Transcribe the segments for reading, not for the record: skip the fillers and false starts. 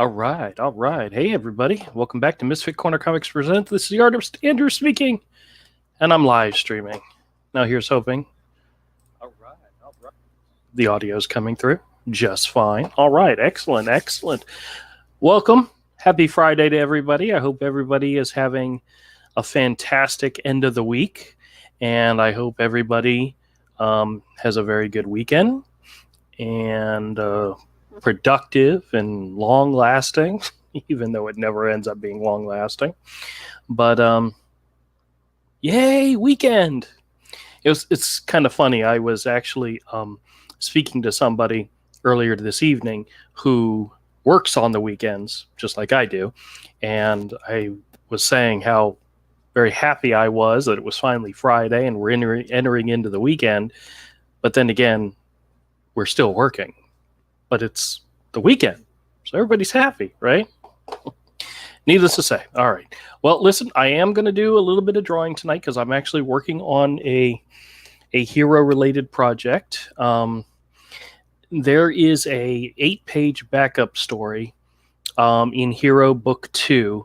All right, all right. Hey, everybody. Welcome back to Misfit Corner Comics Present. This is the artist Andrew speaking, and I'm live streaming. Now, here's hoping. All right, all right. The audio's coming through just fine. All right, excellent, excellent. Welcome. Happy Friday to everybody. I hope everybody is having a fantastic end of the week, and I hope everybody has a very good weekend and productive and long lasting, even though it never ends up being long lasting. But yay, weekend! It's kind of funny. I was actually speaking to somebody earlier this evening who works on the weekends, just like I do, and I was saying how very happy I was that it was finally Friday and we're entering into the weekend. But then again, we're still working. But it's the weekend, so everybody's happy, right? Needless to say. All right. Well, listen, I am going to do a little bit of drawing tonight because I'm actually working on a hero-related project. There is a 8-page backup story in Hero Book 2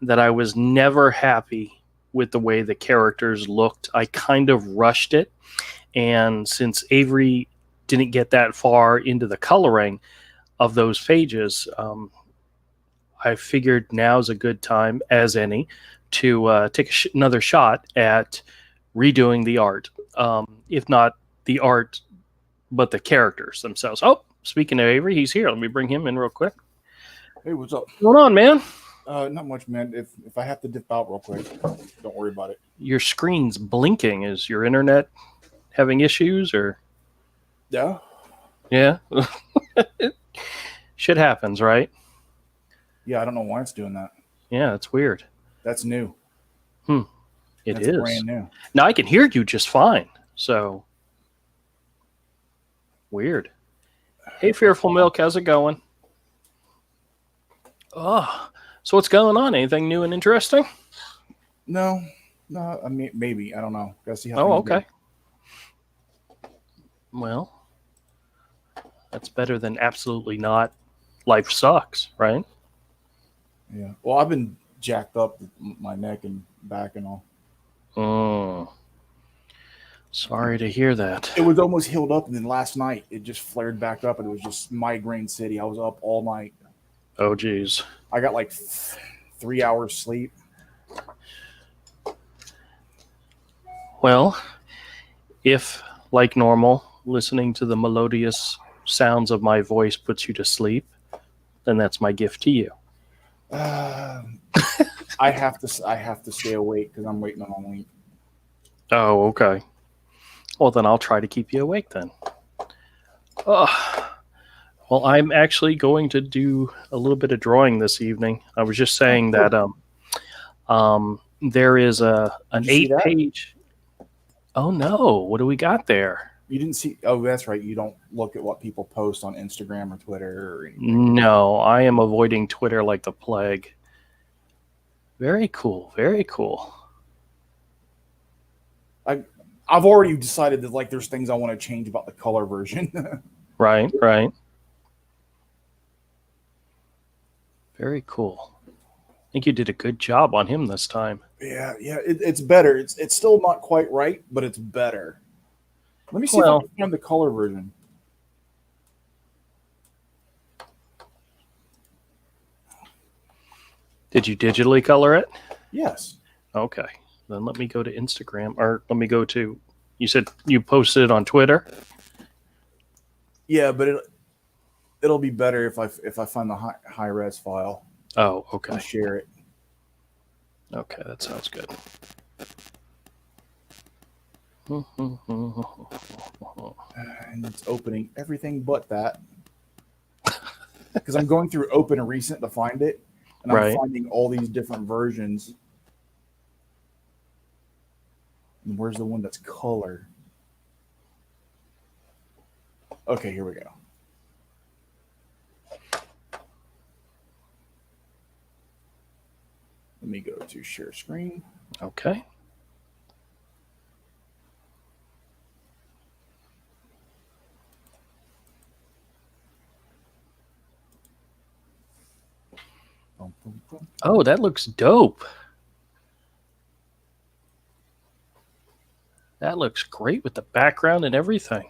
that I was never happy with the way the characters looked. I kind of rushed it, and since Avery didn't get that far into the coloring of those pages, I figured now's a good time as any to take another shot at redoing the art. If not the art, but the characters themselves. Oh, speaking of Avery, he's here. Let me bring him in real quick. Hey, what's up? What's going on, man? Not much, man. If I have to dip out real quick, don't worry about it. Your screen's blinking. Is your internet having issues or? Yeah. Yeah. Shit happens, right? Yeah, I don't know why it's doing that. Yeah, it's weird. That's new. It That's is brand new. Now I can hear you just fine. So weird. Hey, Fearful Milk, how's it going? Oh, so what's going on? Anything new and interesting? No. I mean, maybe. I don't know. Gotta see how. Oh, okay. Well, that's better than absolutely not. Life sucks, right? Yeah. Well, I've been jacked up my neck and back and all. Sorry to hear that. It was almost healed up, and then last night it just flared back up, and it was just migraine city. I was up all night. Oh, geez. I got like 3 hours sleep. Well, if, like normal, listening to the melodious sounds of my voice puts you to sleep, then that's my gift to you. I have to stay awake because I'm waiting on a link. Oh, okay. Well, then I'll try to keep you awake then. Well, I'm actually going to do a little bit of drawing this evening. I was just saying that there is an 8-page. Oh no! What do we got there? You didn't see? Oh, that's right. You don't look at what people post on Instagram or Twitter or anything. No, I am avoiding Twitter like the plague. Very cool. Very cool. I've already decided that like there's things I want to change about the color version. Right. Very cool. I think you did a good job on him this time. Yeah, it's better. It's still not quite right, but it's better. Let me see if I can find the color version. Did you digitally color it? Yes. Okay. Then let me go to Instagram, or let me go to. You said you posted it on Twitter. Yeah, but it'll be better if I find the high res file. Oh, okay. I'll share it. Okay, that sounds good. And it's opening everything but that. Because I'm going through Open and Recent to find it. And I'm finding all these different versions. And where's the one that's color? Okay, here we go. Let me go to share screen. Okay. Boom, boom, boom. Oh, that looks dope. That looks great with the background and everything.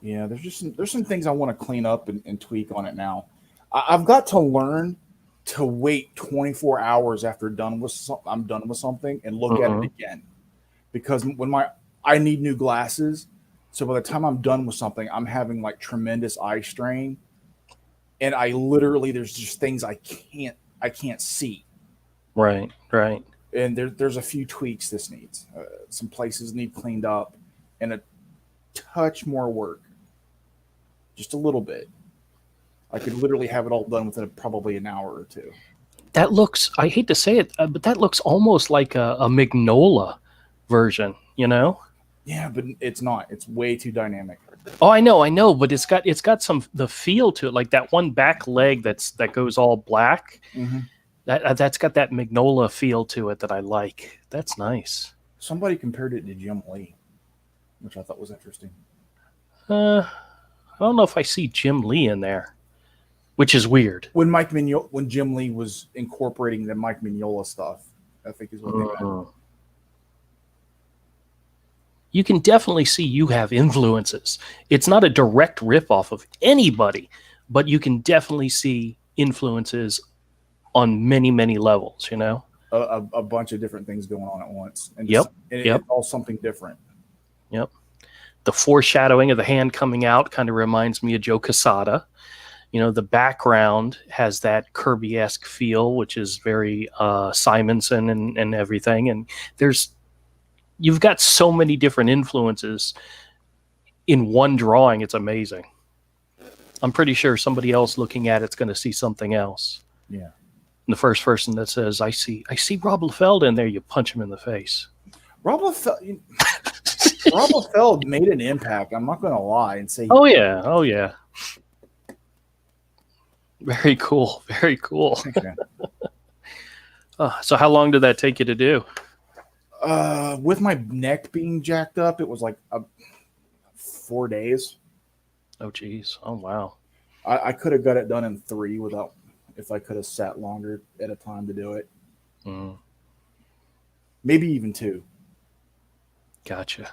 Yeah, there's some things I want to clean up and tweak on it now. I've got to learn to wait 24 hours after I'm done with something and look at it again, because I need new glasses, so by the time I'm done with something, I'm having like tremendous eye strain, and there's just things I can't see. Right. And there's a few tweaks this needs. Some places need cleaned up, and a touch more work, just a little bit. I could literally have it all done within probably an hour or two. That looks, I hate to say it, but that looks almost like a Mignola version, you know? Yeah, but it's not. It's way too dynamic. Oh, I know, but it's got the feel to it, like that one back leg that goes all black. Mm-hmm. That's got that Mignola feel to it that I like. That's nice. Somebody compared it to Jim Lee, which I thought was interesting. I don't know if I see Jim Lee in there, which is weird. When Jim Lee was incorporating the Mike Mignola stuff, I think is what they meant. You can definitely see you have influences. It's not a direct ripoff of anybody, but you can definitely see influences on many, many levels, you know? A bunch of different things going on at once. And Yep. It's all something different. Yep. The foreshadowing of the hand coming out kind of reminds me of Joe Quesada. You know, the background has that Kirby-esque feel, which is very Simonson and everything. And you've got so many different influences in one drawing. It's amazing. I'm pretty sure somebody else looking at it's going to see something else. Yeah. And the first person that says, I see Rob Liefeld in there, you punch him in the face. Rob Liefeld made an impact. I'm not going to lie and say. Oh yeah. Very cool. Very cool. Okay. So how long did that take you to do? With my neck being jacked up, it was like 4 days. Oh geez. Oh wow. I could have got it done in 3 if I could have sat longer at a time to do it. Maybe even 2. Gotcha.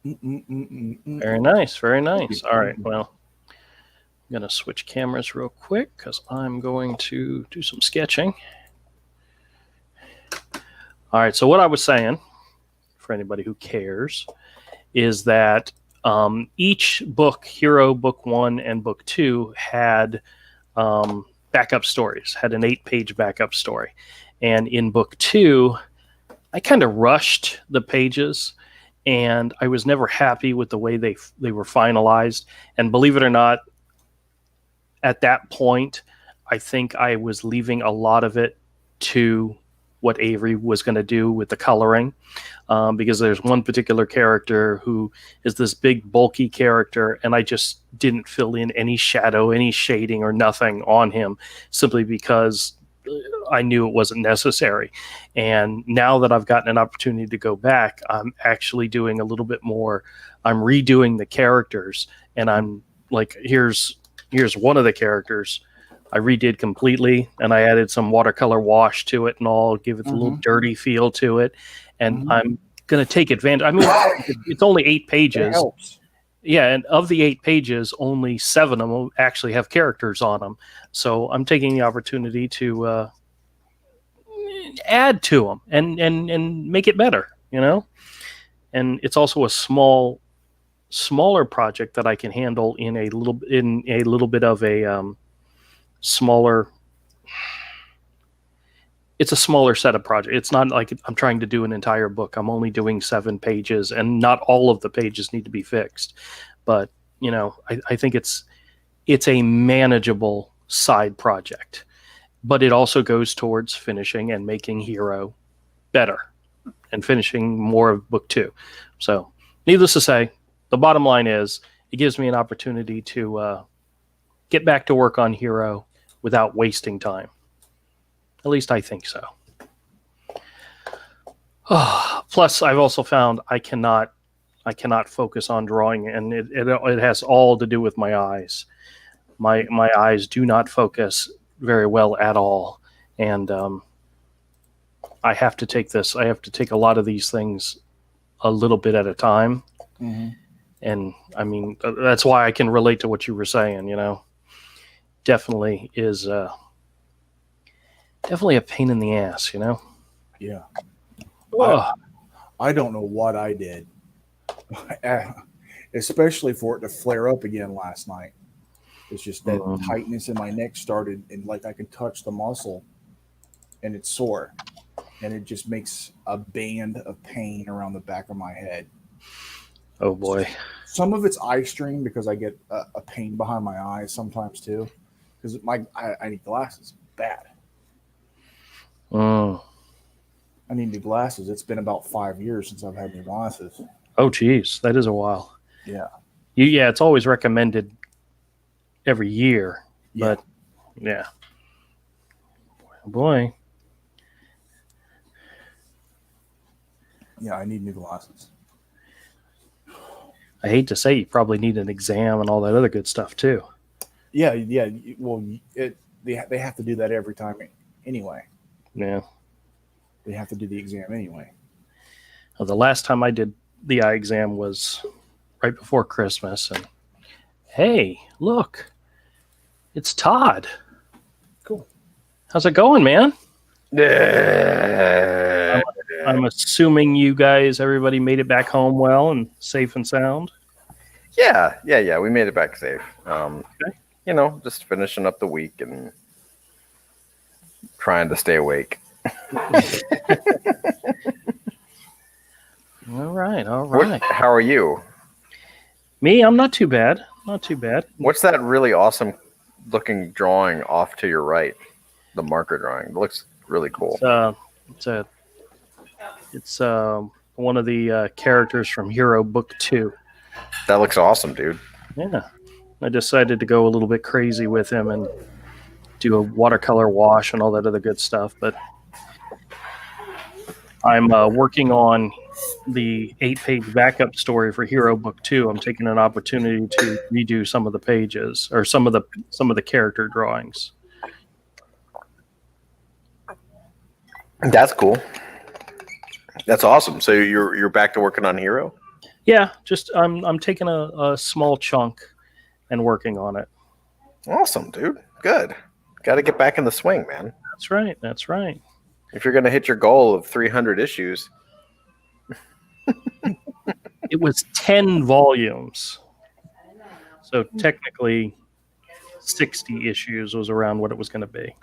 Very nice. Very nice. All right. Well, I'm going to switch cameras real quick because I'm going to do some sketching. All right. So what I was saying, for anybody who cares, is that each book, Hero Book 1 and Book 2, had backup stories, had an 8-page backup story. And in Book 2, I kind of rushed the pages, and I was never happy with the way they were finalized. And believe it or not, at that point, I think I was leaving a lot of it to what Avery was going to do with the coloring, because there's one particular character who is this big, bulky character, and I just didn't fill in any shadow, any shading, or nothing on him simply because I knew it wasn't necessary. And now that I've gotten an opportunity to go back, I'm actually doing a little bit more. I'm redoing the characters, and I'm like, here's one of the characters I redid completely, and I added some watercolor wash to it and all, give it a little dirty feel to it. And I'm going to take advantage. I mean, it's only 8 pages. It helps. Yeah, and of the 8 pages, only 7 of them actually have characters on them. So I'm taking the opportunity to add to them and make it better, you know? And it's also a smaller project that I can handle in a little bit of a smaller. It's a smaller set of projects. It's not like I'm trying to do an entire book. I'm only doing 7 pages, and not all of the pages need to be fixed. But, you know, I think it's a manageable side project. But it also goes towards finishing and making Hero better and finishing more of Book 2. So, needless to say, the bottom line is it gives me an opportunity to get back to work on Hero without wasting time. At least I think so. Plus, I've also found I cannot I cannot focus on drawing, and it has all to do with my eyes. My eyes do not focus very well at all, and I have to take this. I have to take a lot of these things a little bit at a time. Mm-hmm. And I mean, that's why I can relate to what you were saying, definitely is definitely a pain in the ass, Yeah. Ugh. I don't know what I did, especially for it to flare up again last night. It's just that tightness in my neck started, and like I can touch the muscle and it's sore, and it just makes a band of pain around the back of my head. Oh boy. Some of it's eye strain because I get a pain behind my eyes sometimes too, because I need glasses bad. I need new glasses. It's been about 5 years since I've had new glasses. Oh geez, that is a while. Yeah. Yeah, it's always recommended every year, but yeah. Boy. Yeah, I need new glasses. I hate to say you probably need an exam and all that other good stuff too. Yeah. Well, they have to do that every time anyway. Yeah. They have to do the exam anyway. Well, the last time I did the eye exam was right before Christmas, and hey, look, it's Todd. Cool. How's it going, man? I'm assuming you guys, everybody made it back home well and safe and sound. Yeah. We made it back safe. Okay. Just finishing up the week and trying to stay awake. All right. How are you? Me, I'm not too bad. Not too bad. What's that really awesome looking drawing off to your right? The marker drawing. It looks really cool. It's one of the characters from Hero Book 2. That looks awesome, dude. Yeah. I decided to go a little bit crazy with him and do a watercolor wash and all that other good stuff, but I'm working on the 8-page backup story for Hero Book 2. I'm taking an opportunity to redo some of the pages or some of the character drawings. That's cool. That's awesome. So you're back to working on Hero? Yeah, just I'm taking a small chunk and working on it. Awesome, dude. Good. Got to get back in the swing, man. That's right. If you're going to hit your goal of 300 issues. It was 10 volumes. So technically 60 issues was around what it was going to be.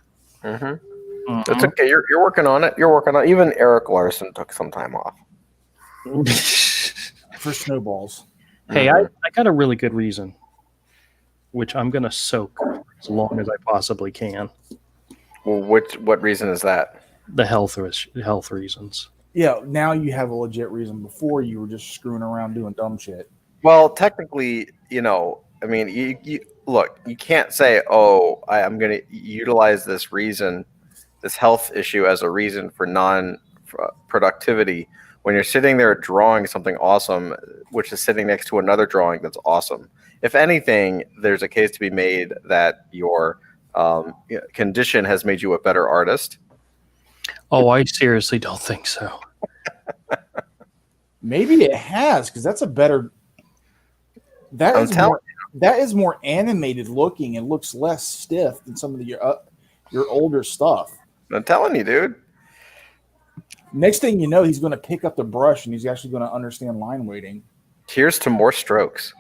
Mm-hmm. That's okay. You're working on it. Even Eric Larson took some time off. For snowballs. Hey, I got a really good reason, which I'm going to soak as long as I possibly can. Well, what reason is that? The health reasons. Yeah, now you have a legit reason. Before you were just screwing around doing dumb shit. Well, technically, I mean, you look, you can't say, "Oh, I'm going to utilize this health issue as a reason for non-productivity," when you're sitting there drawing something awesome, which is sitting next to another drawing that's awesome. If anything, there's a case to be made that your condition has made you a better artist. Oh, I seriously don't think so. Maybe it has, because that's a better. That is more animated looking and looks less stiff than some of your older stuff. I'm telling you, dude. Next thing you know, he's going to pick up the brush and he's actually going to understand line weighting. Here's to more strokes.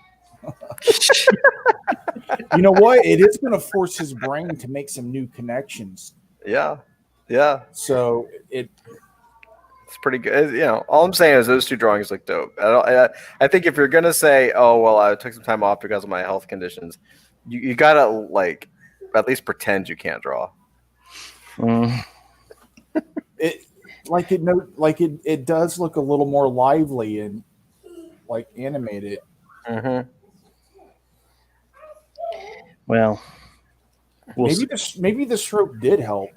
You know what? It is going to force his brain to make some new connections. Yeah. So it's pretty good. All I'm saying is those two drawings look dope. I think if you're gonna say, "Oh, well, I took some time off because of my health conditions," you gotta at least pretend you can't draw. It does look a little more lively and animated. Mm-hmm. Well, maybe the stroke did help.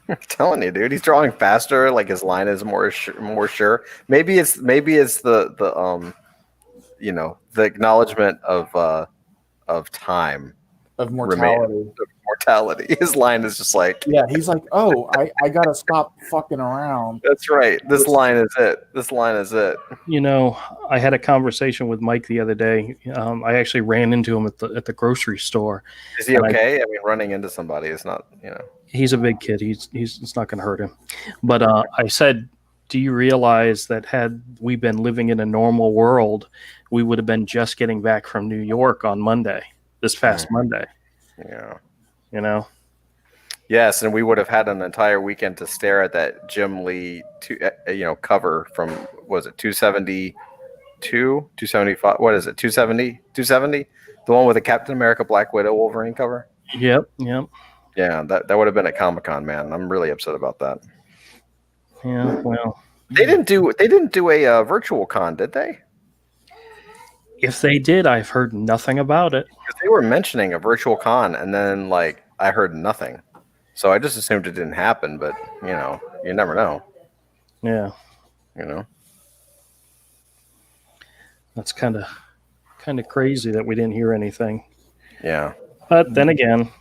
I'm telling you, dude, he's drawing faster. Like his line is more sure. Maybe it's the the acknowledgement of time Of remain mortality. of mortality. His line is just like, Yeah, he's like, oh, I gotta stop fucking around. that's right. This line is it. This line is it. You know, I had a conversation with Mike the other day. I actually ran into him at the grocery store. Is he okay? I mean, running into somebody is not, He's a big kid. It's not going to hurt him. But I said, do you realize that had we been living in a normal world, we would have been just getting back from New York on Monday, this past Monday. Yeah. You know? Yes, and we would have had an entire weekend to stare at that Jim Lee, cover from, was it 272, 275? What is it? 270, 270? The one with the Captain America Black Widow Wolverine cover. Yep. Yeah, that would have been at Comic-Con, man. I'm really upset about that. Yeah. Well, they didn't do a virtual con, did they? If they did, I've heard nothing about it. Because they were mentioning a virtual con, and then I heard nothing. So I just assumed it didn't happen, but you never know. Yeah. That's kind of crazy that we didn't hear anything. Yeah. But then again,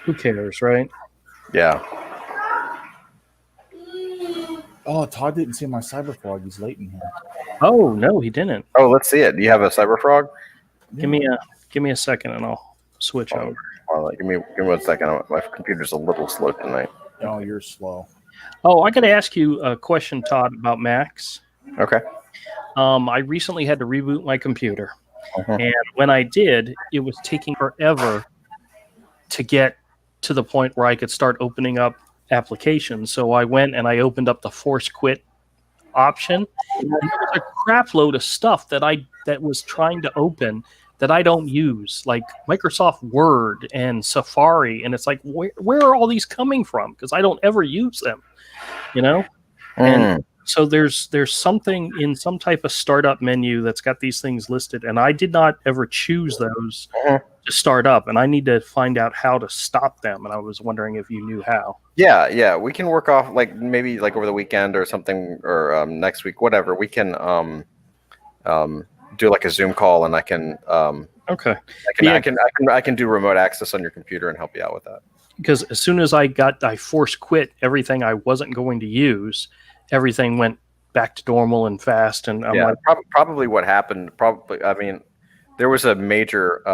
who cares, right? Yeah. Oh, Todd didn't see my Cyberfrog. He's late in here. Oh no, he didn't. Oh, let's see it. Do you have a Cyber Frog? Give me a second, and I'll switch over. Well, give me 1 second. My computer's a little slow tonight. Oh, you're slow. Oh, I got to ask you a question, Todd, about Macs. Okay. I recently had to reboot my computer, and when I did, it was taking forever to get to the point where I could start opening up applications. So I went and I opened up the force quit option, and there was a crap load of stuff that was trying to open that I don't use, like Microsoft Word and Safari, and it's like, where are all these coming from? Because I don't ever use them, And so there's something in some type of startup menu that's got these things listed, and I did not ever choose those to start up, and I need to find out how to stop them. And I was wondering if you knew how. Yeah, we can work off maybe over the weekend or something, or next week, whatever. We can do a Zoom call, and I can Okay. I can do remote access on your computer and help you out with that. Because as soon as I force quit everything I wasn't going to use, everything went back to normal and fast. And I'm like, probably what happened. I mean, there was a major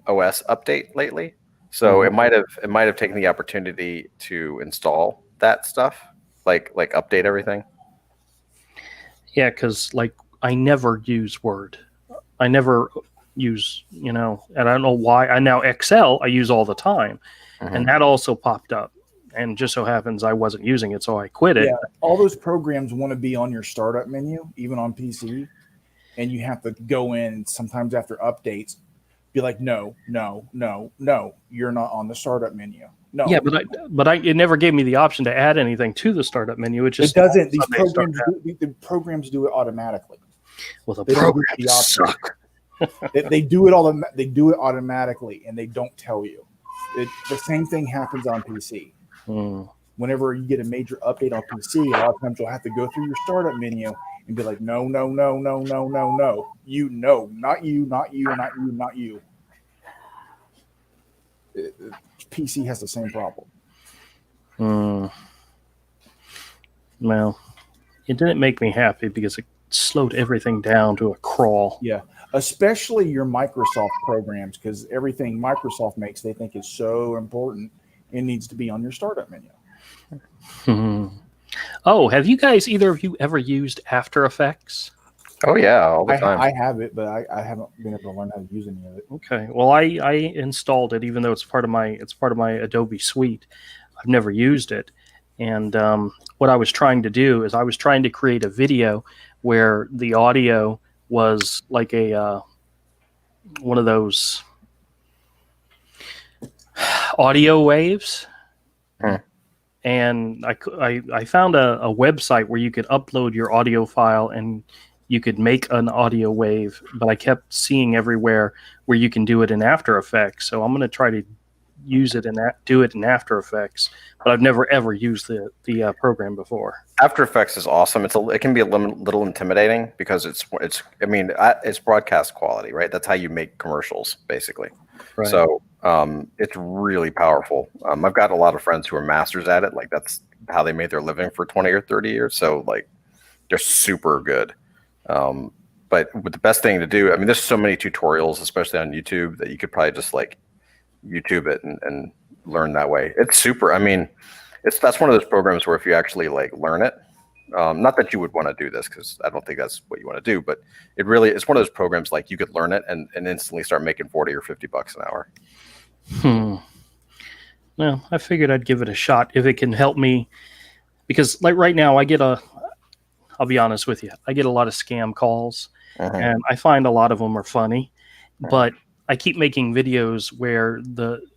OS update lately, so it might have taken the opportunity to install that stuff, like update everything. Yeah, because I never use Word. I never use, and I don't know why. I now Excel I use all the time, and that also popped up. And just so happens I wasn't using it, so I quit it. Yeah, all those programs want to be on your startup menu, even on PC, and you have to go in sometimes after updates, be like, no, you're not on the startup menu. No. Yeah, but it never gave me the option to add anything to the startup menu. It doesn't. The programs do it automatically. Well, the programs suck. They do it They do it automatically, and they don't tell you. The same thing happens on PC. Whenever you get a major update on PC, a lot of times you'll have to go through your startup menu and be like, no. You, no, not you, not you, not you, not you. PC has the same problem. Well, it didn't make me happy because it slowed everything down to a crawl. Yeah, especially your Microsoft programs, because everything Microsoft makes they think is so important. It needs to be on your startup menu. Oh, have you guys, either of you, ever used After Effects? Oh yeah, all the time. I have it, but I haven't been able to learn how to use any of it. Okay, well, I installed it, even though it's part of my Adobe suite. I've never used it, and what I was trying to do is I was trying to create a video where the audio was like a one of those audio waves, and I found a website where you could upload your audio file and you could make an audio wave, but I kept seeing everywhere where you can do it in After Effects. So I'm going to try to use it and do it in After Effects, but I've never ever used the program before. After Effects is awesome. It can be a little intimidating because it's broadcast quality, right? That's how you make commercials, basically. Right. So it's really powerful. I've got a lot of friends who are masters at it. Like that's how they made their living for 20 or 30 years. So like they're super good. But the best thing to do, I mean, there's so many tutorials, especially on YouTube, that you could probably just like YouTube it and learn that way. It's super. I mean, that's one of those programs where if you actually like learn it, not that you would want to do this because I don't think that's what you want to do, but it's one of those programs like you could learn it and instantly start making 40 or 50 bucks an hour. Well, I figured I'd give it a shot if it can help me, because like right now I'll be honest with you, I get a lot of scam calls. And I find a lot of them are funny, but I keep making videos where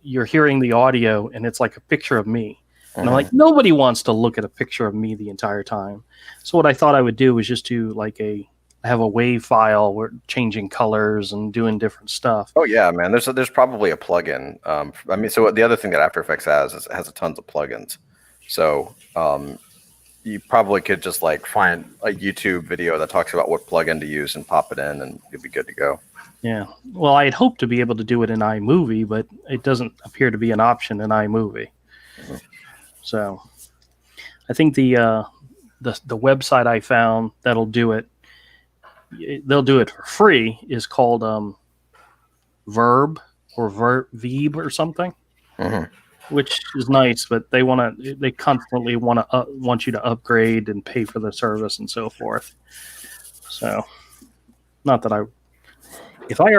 you're hearing the audio and it's like a picture of me. And I'm like, nobody wants to look at a picture of me the entire time. So what I thought I would do was just do like have a WAV file where changing colors and doing different stuff. Oh yeah, man. There's probably a plugin. I mean, so the other thing that After Effects has is it has tons of plugins. So you probably could just like find a YouTube video that talks about what plugin to use and pop it in, and you'll be good to go. Yeah. Well, I'd hope to be able to do it in iMovie, but it doesn't appear to be an option in iMovie. So I think the website I found that'll do it, they'll do it for free, is called Verb or Veeb or something. Which is nice, but they constantly want you to upgrade and pay for the service and so forth. So, not that if I'm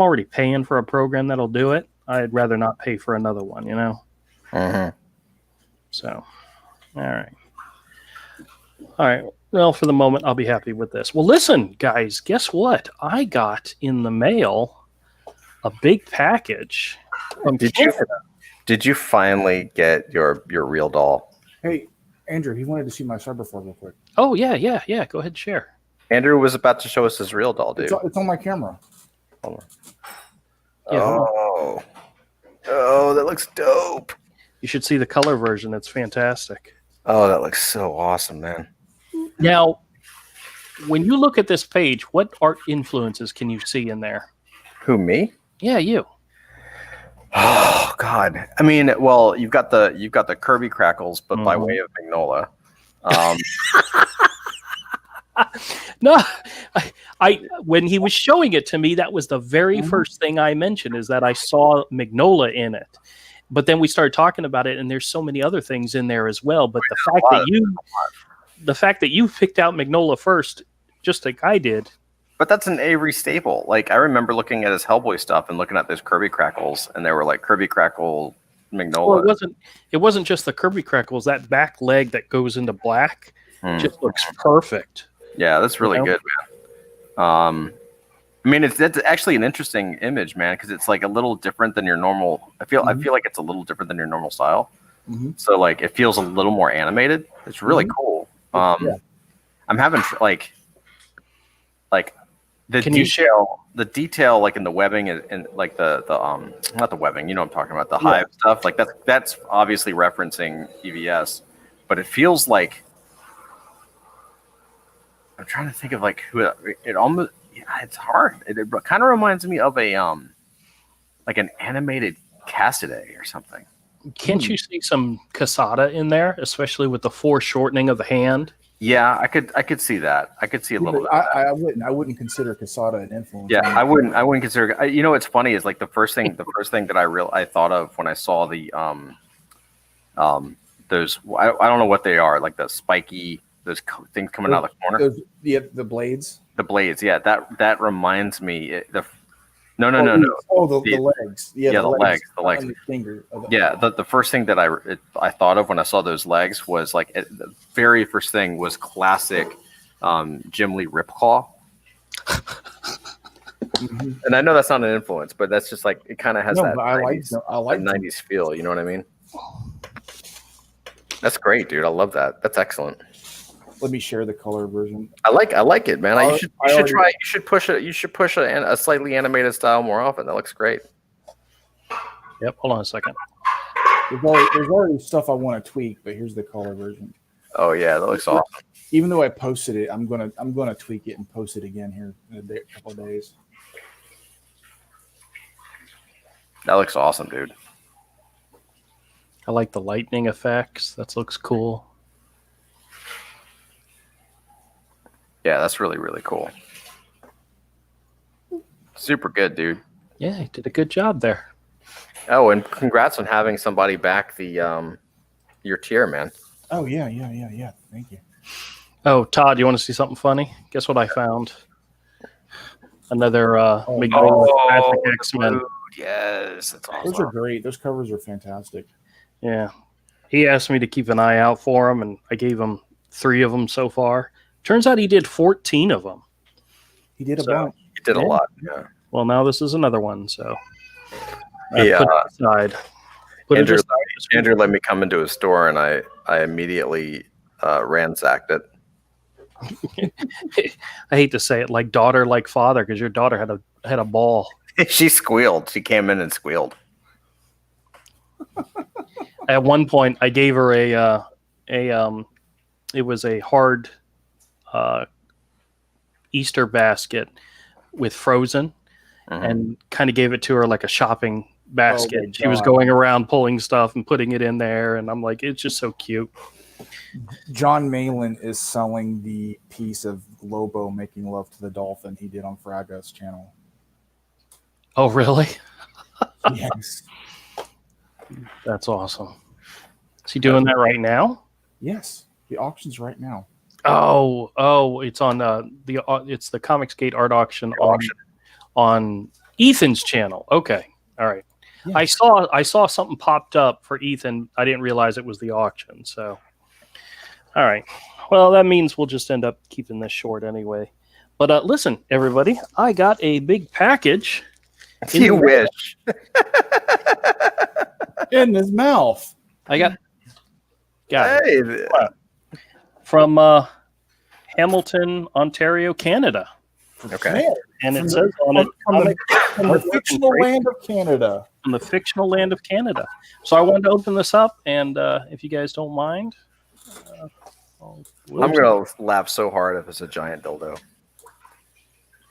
already paying for a program that'll do it, I'd rather not pay for another one, you know? So, all right. Well, for the moment, I'll be happy with this. Well, listen, guys, guess what? I got in the mail a big package from Canada. Did you finally get your real doll? Hey, Andrew, he wanted to see my Cyberforge real quick. Oh, yeah. Go ahead and share. Andrew was about to show us his real doll, dude. It's on my camera. Hold on. Yeah, oh, that looks dope. You should see the color version. It's fantastic. Oh, that looks so awesome, man. Now, when you look at this page, what art influences can you see in there? Who, me? Yeah, you. Oh God! I mean, well, you've got the Kirby Crackles, but by way of Mignola. No, I when he was showing it to me, that was the very first thing I mentioned, is that I saw Mignola in it. But then we started talking about it, and there's so many other things in there as well. But the fact that you picked out Mignola first, just like I did. But that's an Avery staple. Like I remember looking at his Hellboy stuff and looking at those Kirby Crackles, and they were like Kirby Crackle Mignola. Well, it wasn't just the Kirby Crackles. That back leg that goes into black just looks perfect. Yeah, that's really good, man. I mean, that's actually an interesting image, man, because it's like a little different than your normal. I feel like it's a little different than your normal style. So like it feels a little more animated. It's really cool. I'm having like the detail like in the webbing and like the not the webbing, you know what I'm talking about, the hive stuff. Like that's obviously referencing EVS, but it feels like, I'm trying to think of like who it almost. It's hard. It kind of reminds me of a like an animated Cassidy or something. Can't you see some Casada in there, especially with the foreshortening of the hand? Yeah, I could see that. I could see a little bit. I wouldn't consider Casada an influence. Yeah, I wouldn't consider. You know, what's funny is like the first thing that I thought of when I saw the those, I don't know what they are, like the spiky, those things coming out of the corner. The blades. The blades, yeah. That reminds me. No. Oh, the legs. Yeah, the legs. The legs. On the finger. Yeah, the first thing that I thought of when I saw those legs was like the very first thing was classic Jim Lee Ripclaw. And I know that's not an influence, but that's just like it kind of has that 90s feel. You know what I mean? That's great, dude. I love that. That's excellent. Let me share the color version. I like it, man. You should push a slightly animated style more often. That looks great. Yep. Hold on a second. There's already stuff I want to tweak, but here's the color version. Oh yeah, that looks awesome. Even though I posted it, I'm gonna tweak it and post it again here in a couple of days. That looks awesome, dude. I like the lightning effects. That looks cool. Yeah, that's really, really cool. Super good, dude. Yeah, you did a good job there. Oh, and congrats on having somebody back the your tier, man. Oh yeah. Thank you. Oh, Todd, you want to see something funny? Guess what I found? Another McGraw Classic X-Men. Dude, yes, that's awesome. Those are great. Those covers are fantastic. Yeah. He asked me to keep an eye out for him, and I gave him 3 of them so far. Turns out he did 14 of them. He did a So, bunch. You did a Yeah. lot. Yeah. Well, now this is another one, so I Yeah. put it aside. Put Andrew, it aside. Andrew let me come into his store, and I immediately ransacked it. I hate to say it, like daughter, like father, because your daughter had a ball. She squealed. She came in and squealed. At one point, I gave her it was a hard Easter basket with Frozen, Mhm. and kind of gave it to her like a shopping basket. my She was God. going around pulling stuff and putting it in there, and I'm like, it's just so cute. John Malin is selling the piece of Lobo making love to the dolphin he did on Fraga's channel. Oh, really? Yes. That's awesome. Is he doing that right now? Yes. The auction's right now. Oh, it's on it's the Comicsgate art auction on Ethan's channel. Okay, all right. Yeah. I saw something popped up for Ethan. I didn't realize it was the auction. So, all right. Well, that means we'll just end up keeping this short anyway. But listen, everybody, I got a big package. You wish. In his mouth. I got it Hey, from Hamilton, Ontario, Canada, okay. Man, and it From says on it from the fictional land of Canada. from the fictional land of Canada. So I wanted to open this up, and if you guys don't mind, I'm gonna laugh so hard if it's a giant dildo.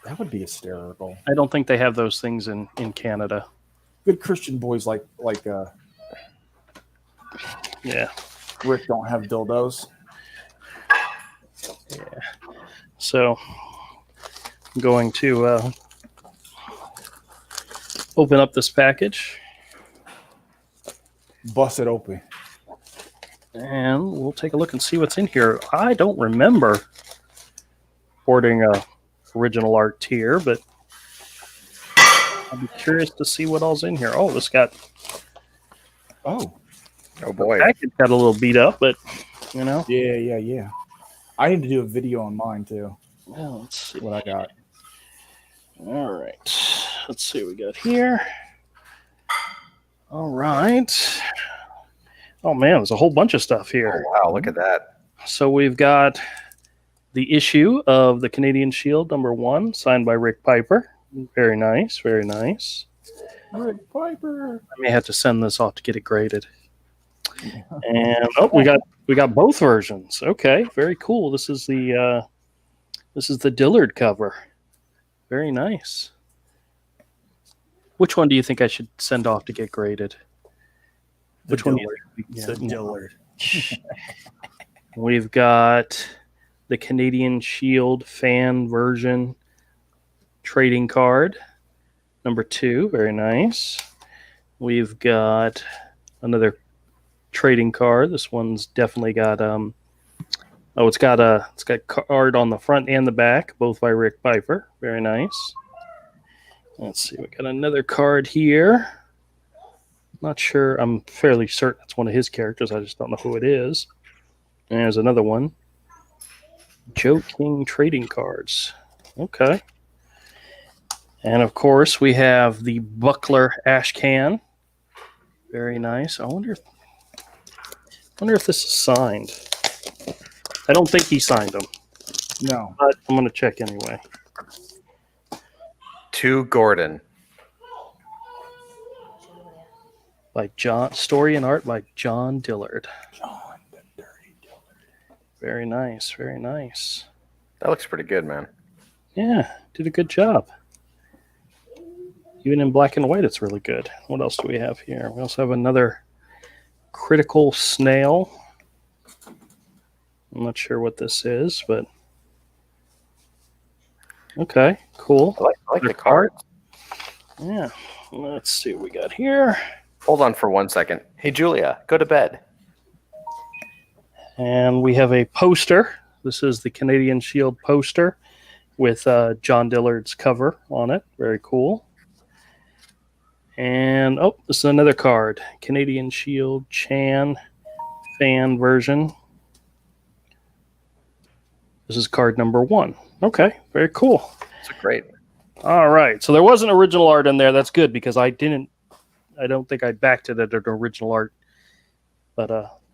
That would be hysterical. I don't think they have those things in Canada. Good Christian boys like Yeah. Rick don't have dildos. So I'm going to open up this package, Bust it open. and we'll take a look and see what's in here. I don't remember ordering a original art tier, but I'll be curious to see what all's in here. Oh, this got Oh. Oh boy. package got a little beat up, but you know. Yeah. I need to do a video on mine too. Well, let's see What I got. All right. Let's see what we got here. All right. Oh man, there's a whole bunch of stuff Oh, here. wow, look at that. So we've got the issue of the Canadian Shield #1, signed by Rick Piper. Very nice, very nice. Rick Piper. I may have to send this off to get it graded. And we got both versions. Okay, very cool. This is the Dillard cover. Very nice. Which one do you think I should send off to get graded? Which one? The Dillard. We've got the Canadian Shield fan version trading card #2. Very nice. We've got another trading card. This one's definitely got it's got card on the front and the back, both by Rick Piper. Very nice. Let's see, we got another card here. Not sure. I'm fairly certain it's one of his characters. I just don't know who it is. And there's another one. Joe King trading cards. Okay. And of course, we have the Buckler Ash Can. Very nice. I wonder if this is signed. I don't think he signed them, No. but I'm going to check anyway. To Gordon. by John. Story and art by John Dillard. John the Dirty Dillard. Very nice. Very nice. That looks pretty good, man. Yeah, did a good job. Even in black and white, it's really good. What else do we have here? We also have another Critical Snail. I'm not sure what this is, but okay, cool. I like the card. Yeah, let's see what we got here. Hold on for 1 second. Hey, Julia, go to bed. And we have a poster. This is the Canadian Shield poster with John Dillard's cover on it. Very cool. And, oh, this is another card. Canadian Shield Chan fan version. This is card number 1. Okay, very cool. It's great. All right. So there wasn't original art in there. That's good because I don't think I backed it at an original art. But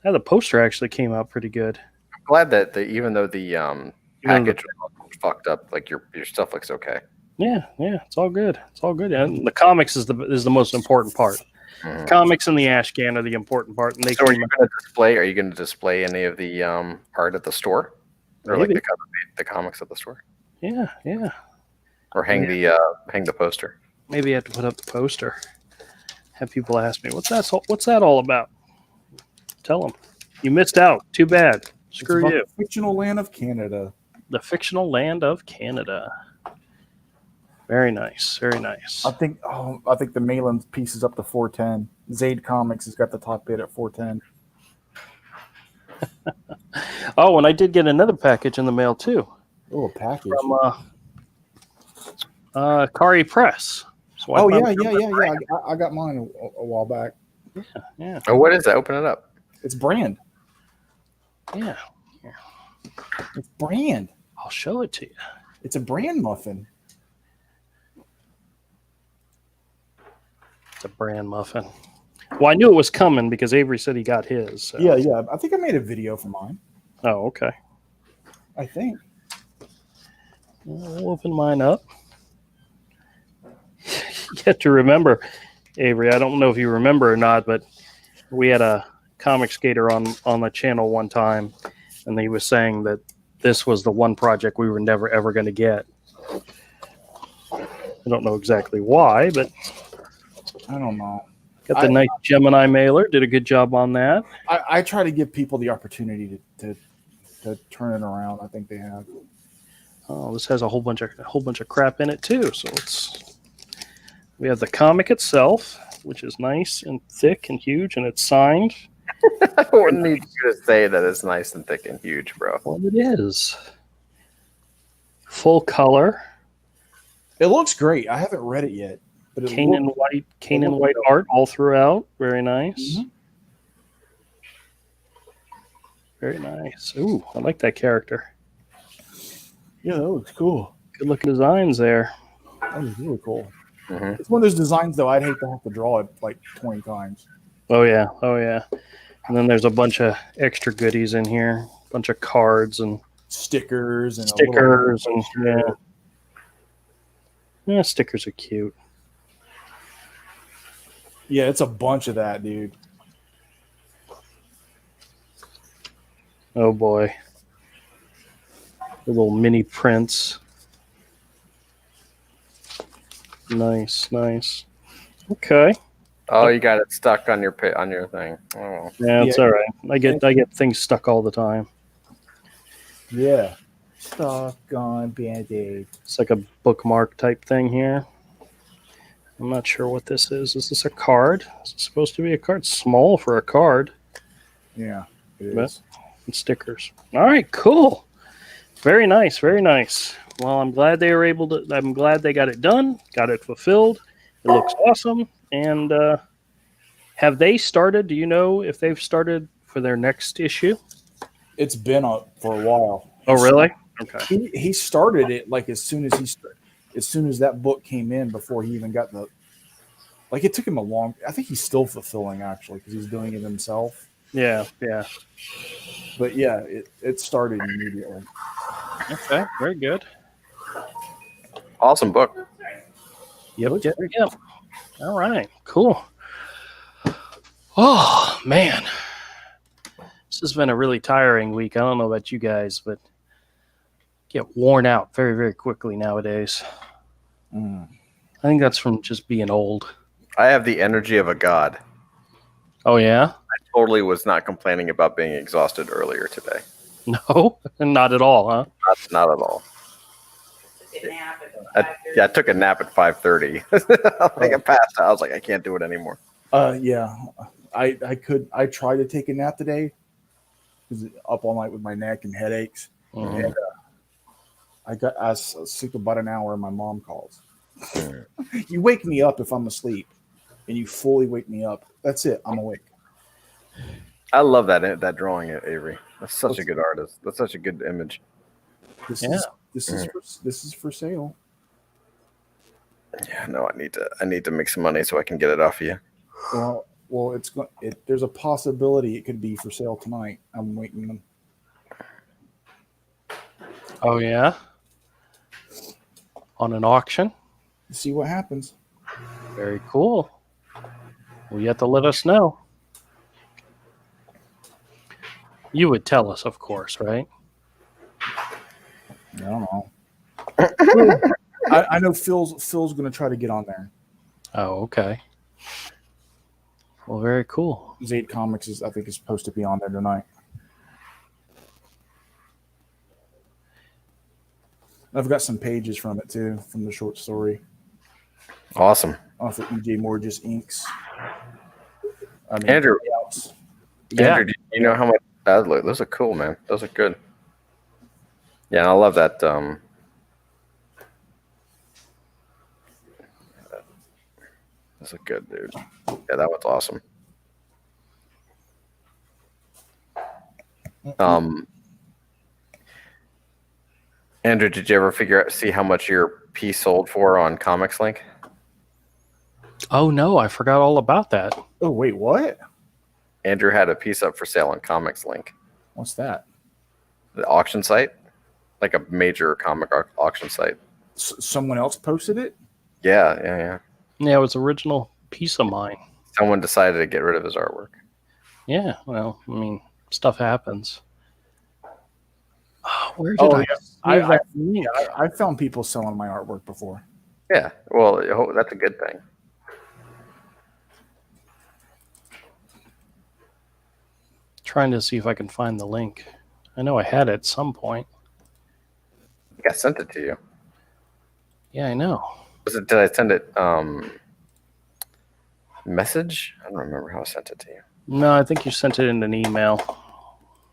yeah, the poster actually came out pretty good. I'm glad that even though the package was fucked up, like your stuff looks okay. Yeah, it's all good. It's all good. And the comics is the most important part. Mhm. Comics and the ash can are the important part. And they So are came you going to display? Are you going to display any of the art at the store, or like Maybe. the comics at the store, Yeah. or hang the poster? Maybe I have to put up the poster. Have people ask me, what's that all about? Tell them. You missed out. Too bad. It's Screw about you. the fictional land of Canada. The fictional land of Canada. Very nice. Very nice. I think the Malin piece is up to 410. Zaid Comics has got the top bid at 410. Oh, and I did get another package in the mail too Oh, a package. from Kari Press. So Oh yeah. I got mine a while back. Yeah. Oh, what is that? Open it up. It's brand. Yeah. It's brand. I'll show it to you. It's a brand muffin. It's a brand muffin. Well, I knew it was coming because Avery said he got his. So. Yeah. I think I made a video for mine. Oh, okay. I think. We'll open mine up. You have to remember, Avery, I don't know if you remember or not, but we had a comic skater on the channel one time, and he was saying that this was the one project we were never, ever going to get. I don't know exactly why, but I don't know. got the nice Gemini mailer. Did a good job on that. I try to give people the opportunity to turn it around. I think they have. Oh, this has a whole bunch of crap in it too. So we have the comic itself, which is nice and thick and huge, and it's signed. I wouldn't need you to say that it's nice and thick and huge, bro. Well, it is. Full color. It looks great. I haven't read it yet, but it Cane and white art all throughout. Very nice. Mhm. Very nice. Ooh, I like that character. Yeah, that looks cool. Good looking designs there. That was really cool. Mhm. It's one of those designs though. I'd hate to have to draw it like 20 times. Oh yeah. And then there's a bunch of extra goodies in here. A bunch of cards and Stickers and stickers and yeah, stickers are cute. Yeah, it's a bunch of that, dude. Oh boy. The little mini prints. Nice. Okay. Oh, you got it stuck on your thing. Oh, Yeah, it's Yeah. all right. I get things stuck all the time. Yeah. Stuck on Band-Aid. It's like a bookmark type thing here. I'm not sure what this is. Is this a card? Is it supposed to be a card? It's small for a card. Yeah, it But- is. And stickers. All right, cool. Very nice. Well, I'm glad they got it done, got it fulfilled. It looks awesome. And have they started? Do you know if they've started for their next issue? It's been up for a while. Oh, really? Okay. He started it like as soon as that book came in, before he even got the. Like it took him a long. I think he's still fulfilling actually because he's doing it himself. Yeah. But yeah, it started immediately. Okay. Very good. awesome book. Yep. All right. Cool. Oh, man. This has been a really tiring week. I don't know about you guys, but get worn out very, very quickly nowadays. I think that's from just being old. I have the energy of a god. Oh, yeah? I totally was not complaining about being exhausted earlier today. No? Not at all, huh? Not at all. Took a nap at I took a nap at 5:30. I passed out. I was like, I can't do it anymore. Yeah, I tried to take a nap today because up all night with my neck and headaches. Mhm. And, I was asleep about an hour and my mom calls. You wake me up if I'm asleep and you fully wake me up. That's it. I'm awake. I love that drawing, Avery. That's such a good artist. That's such a good image. This Yeah. is for sale. Yeah, no, I need to make some money so I can get it off of you. Well, there's a possibility it could be for sale tonight. I'm waiting. Oh, yeah? On an auction? To see what happens. Very cool. Well, you have to let us know. You would tell us, of course, right? I don't know. I know Phil's going to try to get on there. Oh, okay. Well, very cool. Zade Comics I think is supposed to be on there tonight. I've got some pages from it too, from the short story. Awesome. Off of EJ Moore just inks. I mean, Andrew. layouts. Yeah. Andrew, do you know how much those are cool, man. Those are good. Yeah, and I love that. Those are good, dude. Yeah, that one's awesome. Andrew, did you ever see how much your piece sold for on Comics Link? Oh, no, I forgot all about that. Oh wait, what? Andrew had a piece up for sale on Comics Link, What's that? the auction site, like a major comic auction site. Someone else posted it? Yeah. Yeah, it was original piece of mine. Someone decided to get rid of his artwork. Yeah, well, I mean, stuff happens. Oh, where did Oh, I yeah. save that link? I found people selling my artwork before. Yeah, well, that's a good thing. Trying to see if I can find the link. I know I had it at some point. I think I sent it to you. Yeah, I know. Did I send it message? I don't remember how I sent it to you. No, I think you sent it in an email.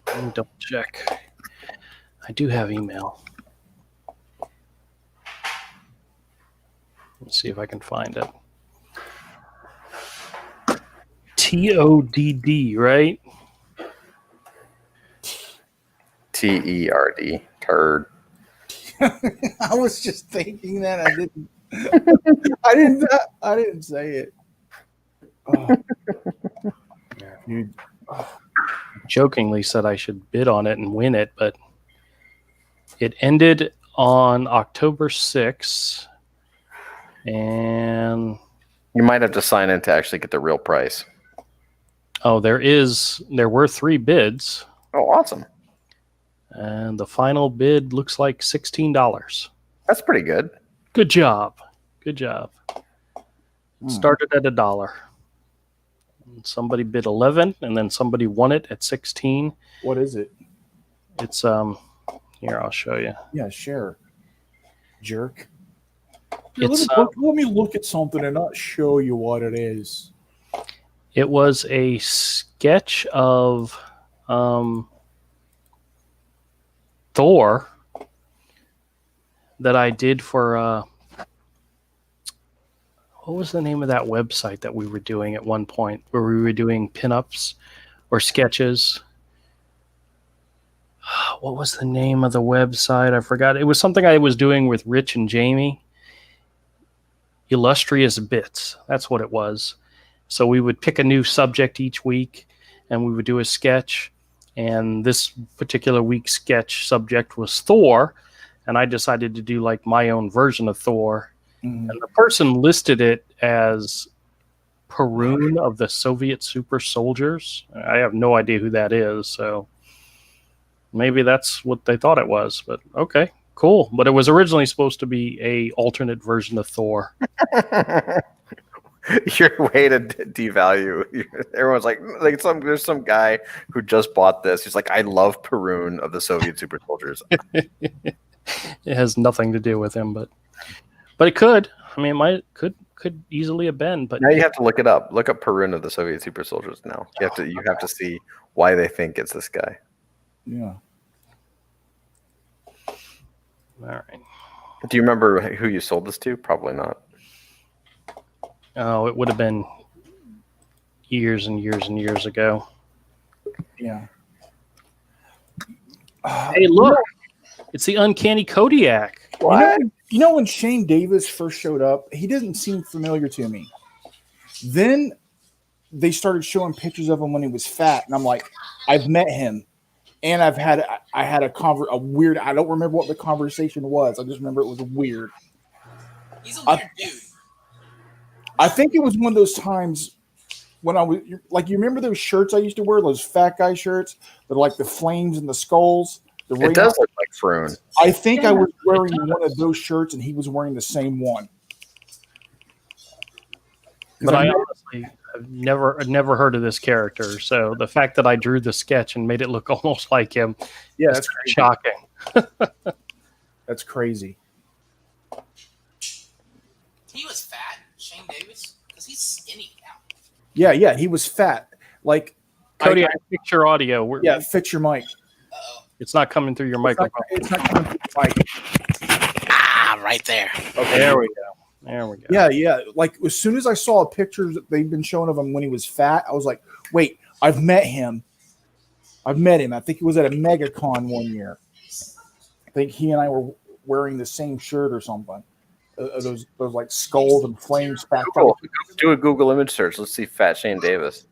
Let me double check. I do have email. Let's see if I can find it. TODD, right? TERD, turd. I was just thinking that I didn't. I didn't say it. Oh. Dude, Jokingly said I should bid on it and win it, but it ended on October 6th, and You might have to sign in to actually get the real price. there were 3 bids, Oh, awesome. and the final bid looks like $16. That's pretty good. Good job. It started at $1. Somebody bid 11, and then somebody won it at 16. what is it? It's here, I'll show you. Yeah, share. Jerk. It's let me look at something and not show you what it is. it was a sketch of Thor that I did for what was the name of that website that we were doing at one point, where we were doing pinups or sketches? What was the name of the website? I forgot. It was something I was doing with Rich and Jamie. Illustrious Bits. That's what it was. So we would pick a new subject each week, and we would do a sketch. And this particular week's sketch subject was Thor, and I decided to do like my own version of Thor. Mhm. And the person listed it as Perun of the Soviet Super Soldiers. I have no idea who that is, so maybe that's what they thought it was. But okay, cool. But it was originally supposed to be a alternate version of Thor. Your way to devalue. Everyone's like there's some guy who just bought this. He's like, I love Perun of the Soviet Super Soldiers. It has nothing to do with him, but it could. I mean, it could easily have been. But now you have to look it up. Look up Perun of the Soviet Super Soldiers. Now you have to see why they think it's this guy. Yeah. All right. Do you remember who you sold this to? Probably not. Oh, it would have been years and years and years ago. Yeah. Hey, look. It's the Uncanny Kodiak. You know when Shane Davis first showed up, he didn't seem familiar to me. Then they started showing pictures of him when he was fat, and I'm like, I've met him, and I had a weird. I don't remember what the conversation was. I just remember it was weird. He's a weird dude. I think it was one of those times when I was like, you remember those shirts I used to wear, those fat guy shirts that are like the flames and the skulls. It does look like Perun. I think I was wearing one of those shirts, and he was wearing the same one. But I honestly have never heard of this character. So the fact that I drew the sketch and made it look almost like him, that's shocking. That's crazy. He was fat, Shane Davis, because he's skinny now. Yeah, he was fat. Like Cody, I fix your audio. Fix your mic. It's not coming through your microphone. It's not coming through the mic. Right there. Okay, there we go. There we go. Yeah. Like as soon as I saw a picture that they've been showing of him when he was fat, I was like, wait, I've met him. I think he was at a MegaCon one year. I think he and I were wearing the same shirt or something. Those like skulls and flames. Cool. Do a Google image search. Let's see Fat Shane Davis.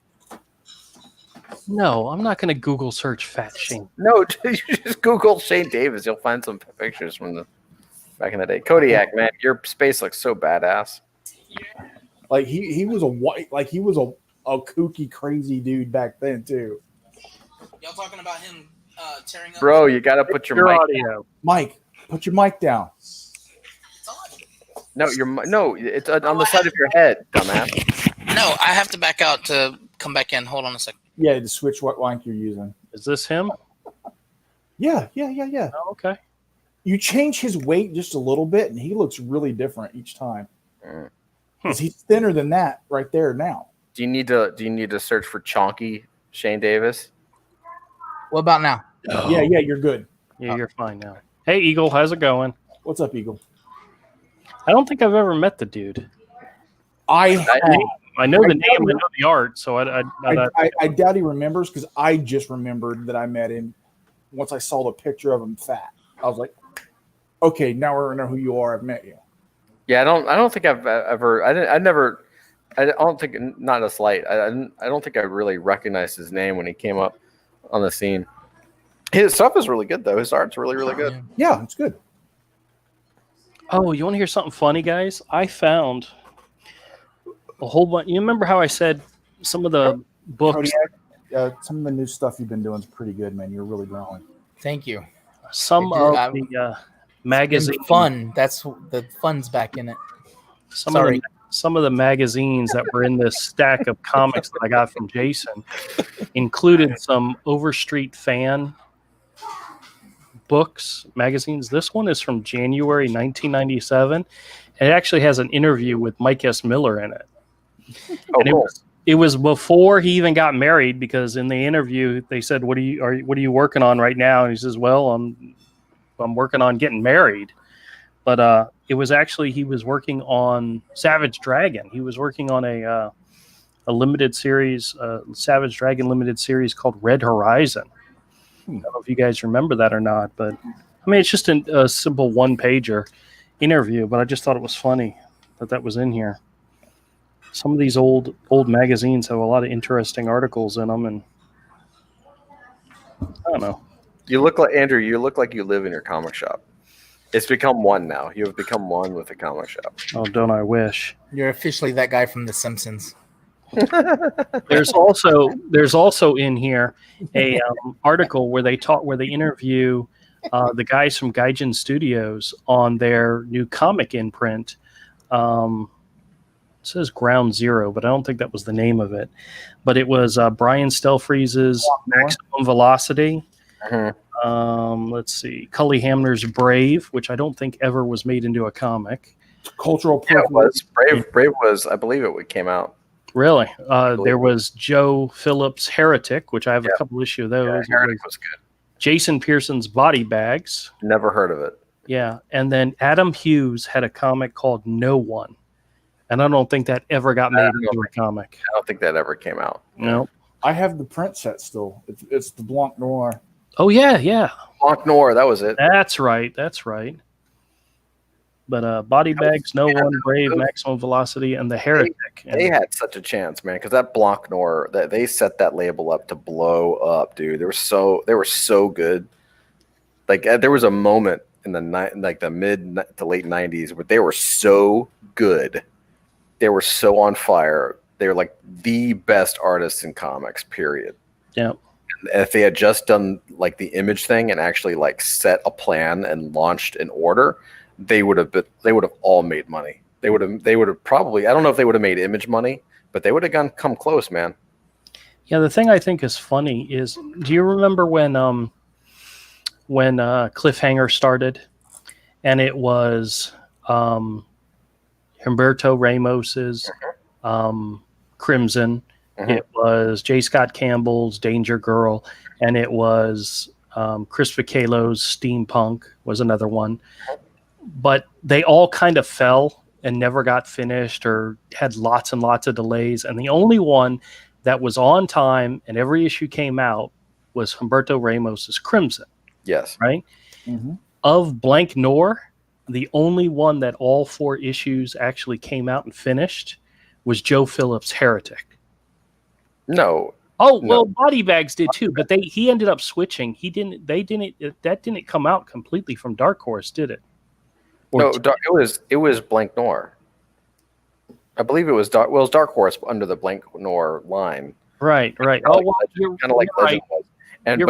No, I'm not going to Google search Fat Shane. No, you just Google Shane Davis. You'll find some pictures from the back in the day. Kodiak, man, your space looks so badass. Like he was a kooky, crazy dude back then too. Y'all talking about him tearing up? Bro, you got to put your mic audio. down. Mike, put your mic down. It's on. No, it's on the side of your head, dumbass. No, I have to back out to come back in. Hold on a second. Yeah, to switch what mic you're using. Is this him? Yeah. Oh, okay. You change his weight just a little bit, and he looks really different each time. Because he's thinner than that right there now. Do you need to search for Chonky Shane Davis? What about now? Yeah, you're good. Yeah, you're fine now. Hey, Eagle, how's it going? What's up, Eagle? I don't think I've ever met the dude. I know the name, I know the art, so I doubt he remembers because I just remembered that I met him once I saw the picture of him fat. I was like, okay, now I know who you are. I've met you. Yeah, I don't think I've ever. I don't think, not a slight. I don't think I really recognized his name when he came up on the scene. His stuff is really good though. His art's really, really good. Yeah, it's good. Oh, you want to hear something funny, guys? I found a whole bunch. You remember how I said some of the books, some of the new stuff you've been doing is pretty good, man. You're really growing. Thank you. some of the magazine fun. That's the fun's back in it. Some of the magazines that were in this stack of comics that I got from Jason included some Overstreet fan books, magazines. This one is from January 1997. And it actually has an interview with Mike S. Miller in it. Oh, cool. It was before he even got married, because in the interview they said, what are you working on right now? And he says, well, I'm working on getting married. But it was actually, he was working on Savage Dragon. He was working on a limited series, Savage Dragon limited series called Red Horizon. I don't know if you guys remember that or not, but I mean, it's just a simple one-pager interview, but I just thought it was funny that was in here. Some of these old magazines have a lot of interesting articles in them, and I don't know. You look like Andrew. You look like you live in your comic shop. It's become one now. You have become one with the comic shop. Oh, don't I wish? You're officially that guy from The Simpsons. There's also in here a article where they interview the guys from Gaijin Studios on their new comic imprint. It says Ground Zero, but I don't think that was the name of it. But it was Brian Stelfreeze's Maximum Velocity. Let's see, Cully Hamner's Brave, which I don't think ever was made into a comic. Cultural Yeah, it was. Brave was, I believe it came out. Really? There was Joe Phillips' Heretic, which I have a couple issues of those. Yeah, Heretic was good. Jason Pearson's Body Bags. Never heard of it. Yeah. And then Adam Hughes had a comic called No One. And I don't think that ever got made into a comic. I don't think that ever came out. No. I have the print set still. It's the Blanc Noir. Oh, yeah. Blanc Noir, that was it. That's right. But Body Bags, No One, Brave, Maximum Velocity, and the Heretic. They had such a chance, man, because that Blanc Noir, that they set that label up to blow up, dude. They were so good. Like there was a moment in the mid to late 90s where they were so good. They were so on fire. They were like the best artists in comics, period. Yeah. And if they had just done like the Image thing and actually like set a plan and launched an order, they would have all made money. They would have probably, I don't know if they would have made Image money, but they would have come close, man. Yeah, the thing I think is funny is, do you remember when Cliffhanger started, and it was Humberto Ramos's Crimson, it was J. Scott Campbell's Danger Girl, and it was Chris Bicalo's Steampunk was another one. But they all kind of fell and never got finished or had lots and lots of delays. And the only one that was on time and every issue came out was Humberto Ramos's Crimson. Yes. Right? Mm-hmm. Of Blanc Noir, the only one that all 4 issues actually came out and finished was Joe Phillips' Heretic. No. Oh, well, Body Bags did too, but he ended up switching. That didn't come out completely from Dark Horse, did it? It was Blanc Noir. I believe it was Dark Horse under the Blanc Noir line. Right. Kind of like Legend was. And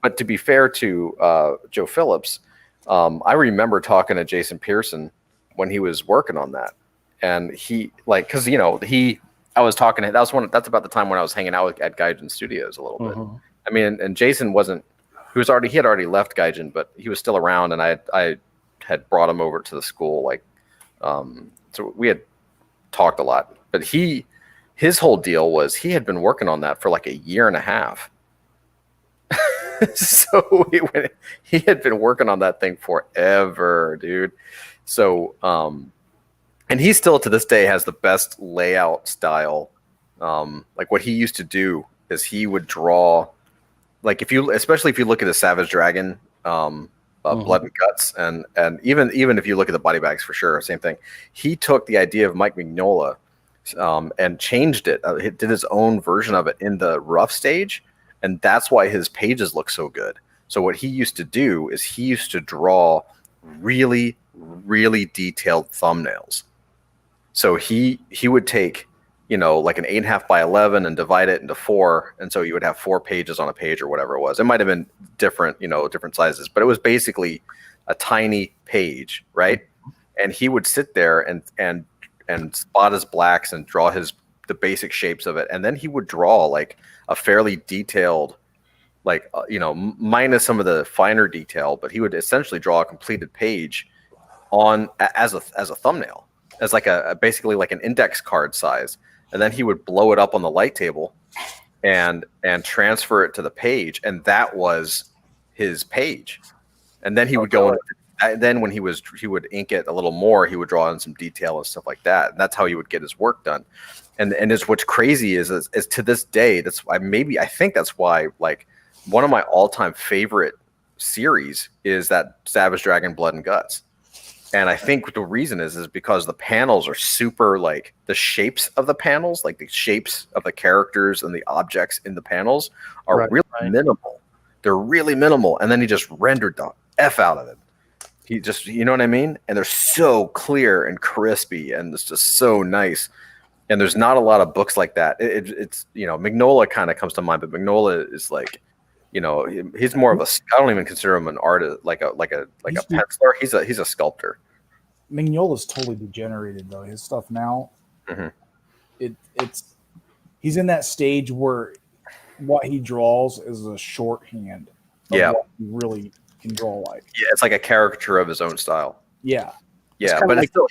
but to be fair to Joe Phillips, I remember talking to Jason Pearson when he was working on that, and he because I was talking to that's about the time when I was hanging out at Gaijin Studios a little bit. I mean, and Jason he had already left Gaijin, but he was still around, and I had brought him over to the school, so we had talked a lot. But his whole deal was he had been working on that for like a year and a half. So he had been working on that thing forever, dude. So and he still to this day has the best layout style. Like what he used to do is he would draw, like especially if you look at the Savage Dragon Blood and Guts, and even if you look at the Body Bags, for sure, same thing. He took the idea of Mike Mignola and changed it. He did his own version of it in the rough stage, and that's why his pages look so good. So what he used to do is he used to draw really, really detailed thumbnails. So he would take like an 8.5 by 11 and divide it into 4. And so you would have 4 pages on a page or whatever it was. It might've been different, different sizes, but it was basically a tiny page. Right. And he would sit there and spot his blacks and draw the basic shapes of it. And then he would draw like a fairly detailed, minus some of the finer detail, but he would essentially draw a completed page as a thumbnail, as basically like an index card size. And then he would blow it up on the light table and transfer it to the page. And that was his page. And then he would go in, and then when he would ink it a little more, he would draw in some detail and stuff like that. And that's how he would get his work done. And what's crazy is to this day, I think that's why like one of my all-time favorite series is that Savage Dragon Blood and Guts. And I think the reason is because the panels are super, like the shapes of the panels, like the shapes of the characters and the objects in the panels are minimal. They're really minimal. And then he just rendered the F out of it. He just, you know what I mean? And they're so clear and crispy, and it's just so nice. there's not a lot of books like that. It's Mignola kind of comes to mind, but Mignola is like, he's more of a. I don't even consider him an artist, like a penciler. He's a sculptor. Mignola's totally degenerated though. His stuff now, it's he's in that stage where what he draws is a shorthand. Of what he really can draw like. Yeah, it's like a caricature of his own style. Yeah. Yeah, but it's still,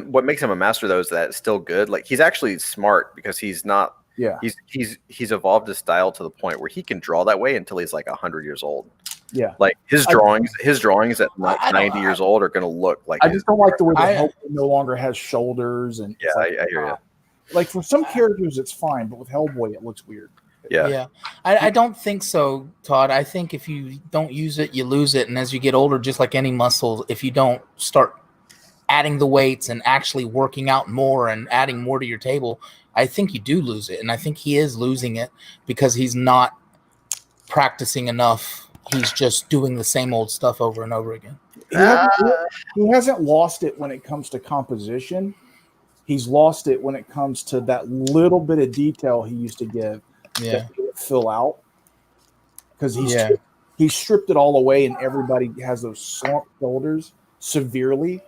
what makes him a master though is that it's still good. Like he's actually smart because he's not. Yeah. He's evolved his style to the point where he can draw that way until he's like 100 years old. Yeah. Like his drawings at 90 years old are going to look like. I just don't like the way the Hellboy no longer has shoulders and. Yeah, I hear you. Like for some characters, it's fine, but with Hellboy, it looks weird. Yeah. I don't think so, Todd. I think if you don't use it, you lose it. And as you get older, just like any muscle, if you don't start adding the weights and actually working out more and adding more to your table, I think you do lose it. And I think he is losing it because he's not practicing enough. He's just doing the same old stuff over and over again. He hasn't lost it when it comes to composition. He's lost it when it comes to that little bit of detail he used to give that he would fill out. Because he stripped it all away and everybody has those slumped shoulders severely.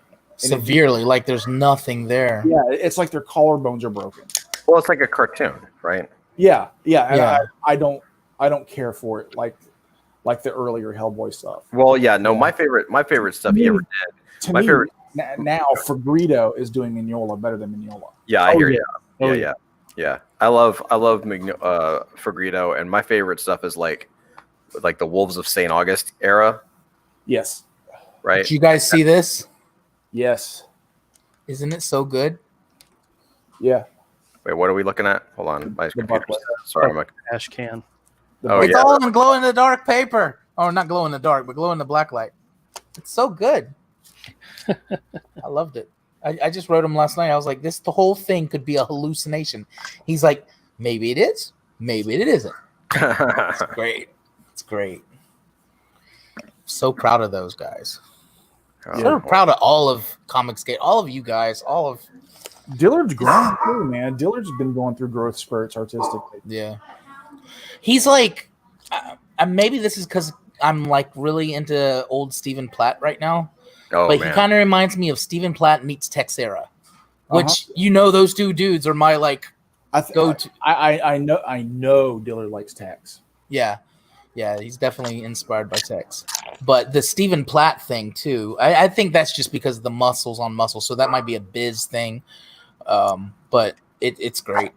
Like there's nothing there. Yeah, it's like their collarbones are broken. Well, it's like a cartoon, right? Yeah. And I don't care for it like the earlier Hellboy stuff. Well, yeah, no, my favorite stuff he ever did. My favorite now, Fagredo is doing Mignola better than Mignola. Yeah, I hear you. Yeah. I love Fagredo, and my favorite stuff is like the Wolves of St. August era. Yes. Right. Did you guys see this? Yes. Isn't it so good? Yeah. Wait, what are we looking at? Hold on. My computer's sorry, my Ash can. It's all in glow in the dark paper. Oh, not glow in the dark, but glow in the black light. It's so good. I loved it. I just wrote him last night. I was like, the whole thing could be a hallucination. He's like, maybe it is. Maybe it isn't. It's great. It's great. So proud of those guys. So proud of all of Comicsgate, all of you guys, all of Dillard's grown too, man. Dillard's been going through growth spurts artistically. Yeah. He's like, maybe this is because I'm like really into old Stephen Platt right now. Oh, but man. he kind of reminds me of Stephen Platt meets Texera, which those two dudes are my like go-to. I know Dillard likes Tex. Yeah, he's definitely inspired by Tex. But the Stephen Platt thing too, I think that's just because of the muscles on muscle. So that might be a biz thing, but it's great.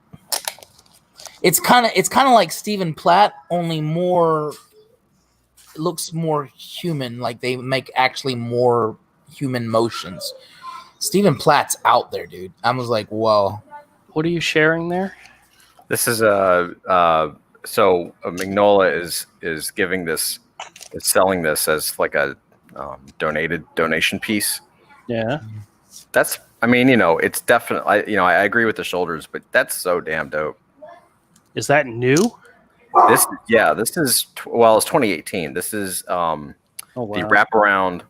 It's kind of like Stephen Platt, only more. It looks more human. Like they make actually more human motions. Stephen Platt's out there, dude. I was like, whoa. What are you sharing there? This is so Mignola is giving this, is selling this as like a donation piece. Yeah. That's, I mean, it's definitely, I agree with the shoulders, but that's so damn dope. Is that new? This is, well, it's 2018. This is the wraparound,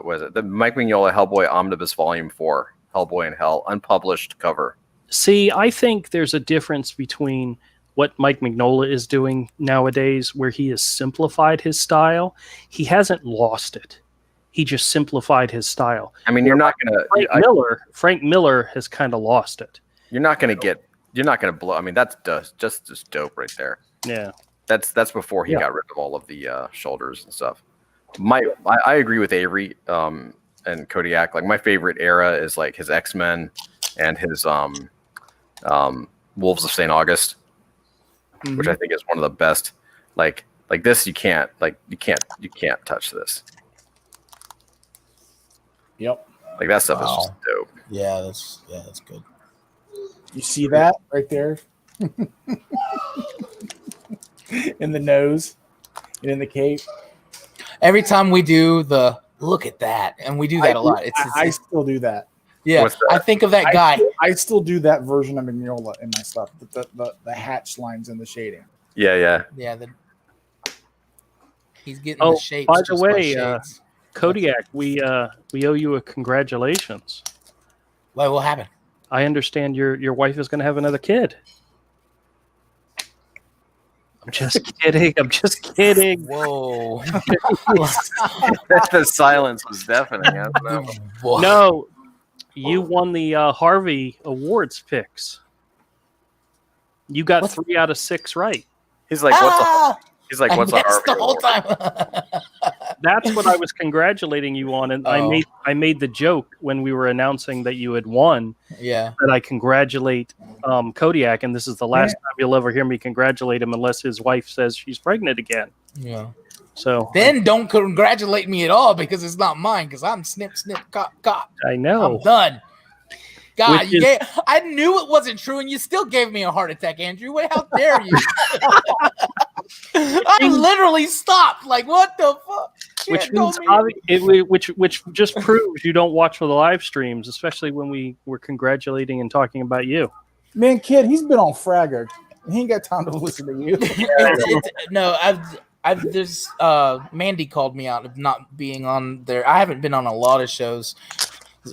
was it the Mike Mignola Hellboy Omnibus Volume 4, Hellboy in Hell, unpublished cover. See, I think there's a difference between what Mike Mignola is doing nowadays, where he has simplified his style. He hasn't lost it. He just simplified his style. I mean, you're not going to... Frank Miller has kind of lost it. You're not going to blow... I mean, that's just dope right there. Yeah. That's before he got rid of all of the shoulders and stuff. I agree with Avery and Kodiak. Like, my favorite era is like his X-Men and his Wolves of St. August, which I think is one of the best. Like this, you can't touch this. Yep. Like that stuff is just dope. Yeah, that's good. You see that right there? In the nose and in the cape. Every time we do the look at that, and we do that a lot. I still do that. Yeah, I think of that guy. I still do that version of Mignola in my stuff. The hatch lines and the shading. Yeah. He's getting the shapes. By the way, Kodiak, we owe you a congratulations. What happened? I understand your wife is going to have another kid. I'm just kidding. I'm just kidding. Whoa. The silence was deafening. I don't know. Whoa. No, you won the Harvey Awards picks. You got What? 3 out of 6 right. He's like, what's a Ah! he's like, I what's a guessed Harvey the whole Award? time. That's what I was congratulating you on, and Oh. I made the joke when we were announcing that you had won Yeah. that I congratulate Kodiak, and this is the last Yeah. time you'll ever hear me congratulate him unless his wife says she's pregnant again. Yeah. So Then don't congratulate me at all because it's not mine. Because I'm snip, cop, cop. I I'm know. done. God, Which is- I knew it wasn't true, and you still gave me a heart attack, Andrew. Wait, how dare you? I literally stopped. Like, what the fuck? Which Yeah, means told me- which just proves you don't watch for the live streams, especially when we were congratulating and talking about you. Man, kid, he's been on Fragger. He ain't got time to listen to you. No, there's Mandy called me out of not being on there. I haven't been on a lot of shows.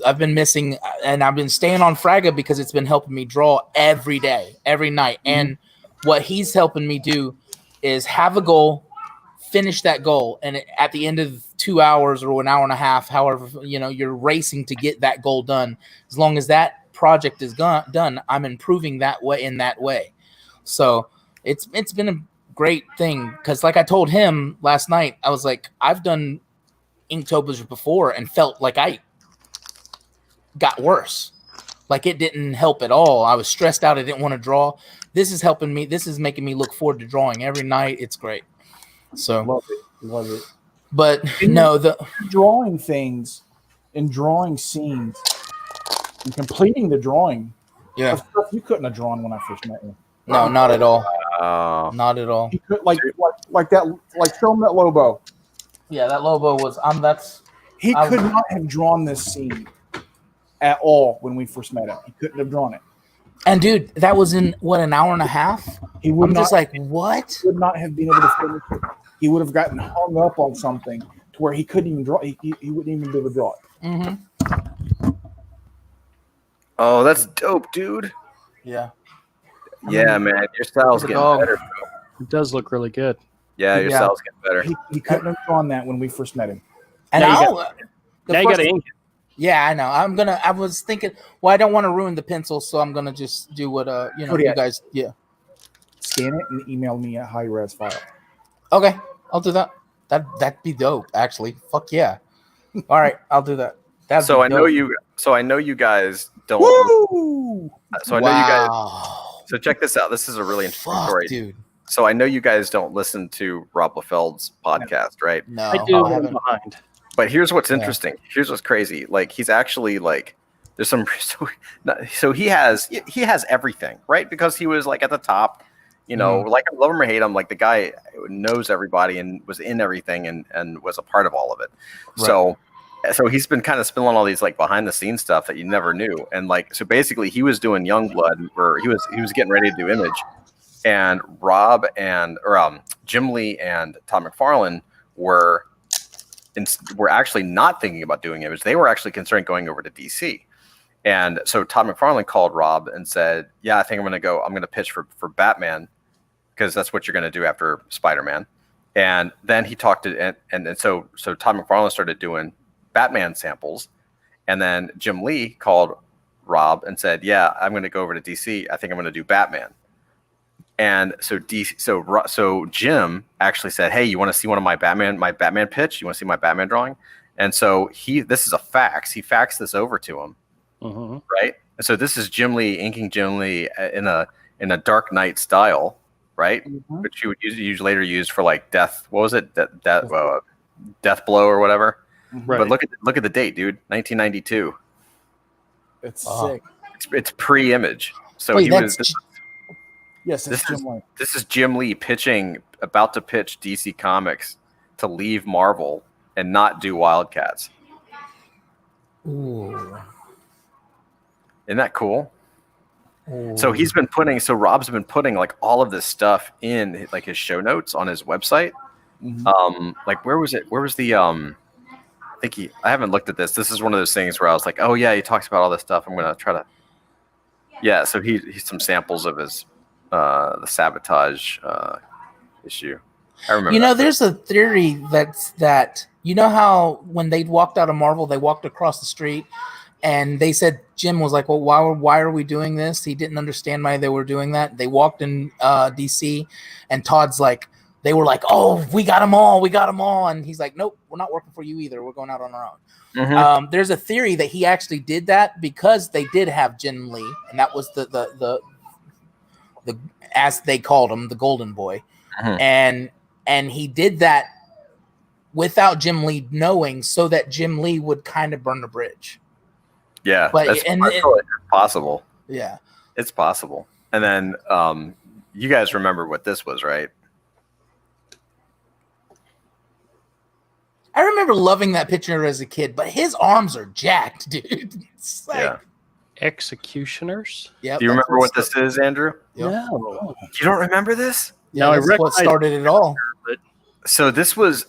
I've been missing, and I've been staying on Fragga because it's been helping me draw every day, every night. And what he's helping me do is have a goal, finish that goal, and at the end of 2 hours or an hour and a half, however, you're racing to get that goal done. As long as that project is done, I'm improving that way. In that way, so it's been a great thing because, like I told him last night, I was like, I've done Inktober before and felt like I got worse. Like it didn't help at all. I was stressed out. I didn't want to draw. This is helping me. This is making me look forward to drawing every night. It's great. So, Love it. but no, Drawing things and drawing scenes and completing the drawing. yeah, of stuff you couldn't have drawn when I first met you. no, not at all. Oh, Not at all. You could like that, like show him that Lobo. Yeah, that Lobo was. That's. He I- could not have drawn this scene at all when we first met him. He couldn't have drawn it. And dude, that was in what, an hour and a half? He would I'm not, just like, what? would not have been able to finish it. He would have gotten hung up on something to where he couldn't even draw. He wouldn't even be able to draw it. Mm-hmm. oh, that's dope, dude. Yeah. Yeah, man, your style's Look at getting the dog. better. It does look really good. Yeah, your Yeah. style's getting better. He couldn't have drawn that when we first met him. And Now you the Now you first- got to ink it. Yeah, I know. I was thinking, well, I don't want to ruin the pencil, so I'm gonna just do what you Kodiak. guys. Yeah. Scan it and email me a high res file. Okay, I'll do that. That'd be dope, actually. Fuck yeah. All right, I'll do that. That'd So be I know dope. you. So I know you guys don't. Woo! So I know you guys. Wow. So check this out. This is a really interesting Fuck, story. dude. So I know you guys don't listen to Rob Liefeld's podcast, right? No, I do. I but I'm haven't. behind. But here's what's Yeah. interesting. Here's what's crazy. Like he's actually like there's some so he has everything, right? Because he was like at the top, like love him or hate him, like the guy knows everybody and was in everything and was a part of all of it. Right. So he's been kind of spilling all these like behind the scenes stuff that you never knew. And like so basically he was doing Youngblood where he was getting ready to do Image. And Rob or Jim Lee and Todd McFarlane were actually not thinking about doing Image. They were actually considering going over to DC. And so Todd McFarlane called Rob and said, yeah, I think I'm going to pitch for Batman because that's what you're going to do after Spider-Man. And then he talked to, and so Todd McFarlane started doing Batman samples. And then Jim Lee called Rob and said, yeah, I'm going to go over to DC. I think I'm going to do Batman. And so Jim actually said, hey, you want to see one of my Batman pitch? You want to see my Batman drawing? And so this is a fax. He faxed this over to him. Mhm. Right. And so this is Jim Lee inking Jim Lee in a Dark Knight style, right? Mhm. Which you would later use for like Death. What was it? Death Blow or whatever. Right. But look at the date, dude. 1992. It's Oh. sick. It's pre-Image. So Wait, he that's was. Yes, This it's Jim Lee. This is Jim Lee about to pitch DC Comics to leave Marvel and not do Wildcats. Ooh. Isn't that cool? Ooh. So Rob's been putting like all of this stuff in like his show notes on his website. Mhm. Like where was it? Where was the I haven't looked at this. This is one of those things where I was like, oh yeah, he talks about all this stuff. I'm gonna try to Yeah, so he's some samples of his the sabotage issue. I remember. You know, that. there's a theory that you know how when they walked out of Marvel, they walked across the street, and they said Jim was like, "Well, why are we doing this?" He didn't understand why they were doing that. They walked in DC, and Todd's like, they were like, "Oh, we got them all," and he's like, "Nope, we're not working for you either. We're going out on our own." Mhm. There's a theory that he actually did that because they did have Jim Lee, and that was the as they called him, the Golden Boy, Mhm. and he did that without Jim Lee knowing, so that Jim Lee would kind of burn the bridge. Yeah, But that's and it's possible. yeah, It's possible. And then you guys remember what this was, right? I remember loving that picture as a kid. But his arms are jacked, dude. It's like, Yeah. Executioners? yep, Do you that's remember what this is, Andrew? Yep. No. You don't remember this? Yeah, No, I that's what recognize- started it all. So this was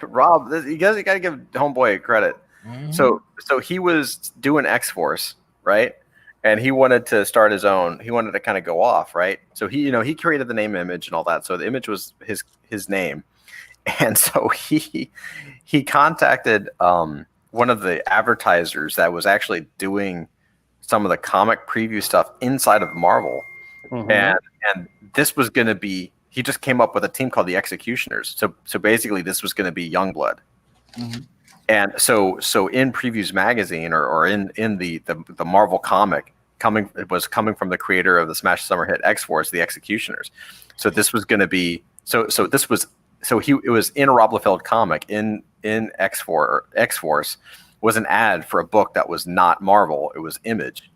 Rob. You guys got to give Homeboy credit. Mhm. So he was doing X-Force, right? And he wanted to start his own. He wanted to kind of go off, right? So he created the name Image and all that. So the Image was his name, and so he contacted one of the advertisers that was actually doing some of the comic preview stuff inside of Marvel, Mhm. and this was going to be. He just came up with a team called the Executioners. So basically, this was going to be Youngblood. Mhm. And so in Previews magazine or in the Marvel comic coming from the creator of the smash summer hit X-Force, the Executioners. So this was going to be it was in a Rob Liefeld comic in X-Force was an ad for a book that was not Marvel. It was Image,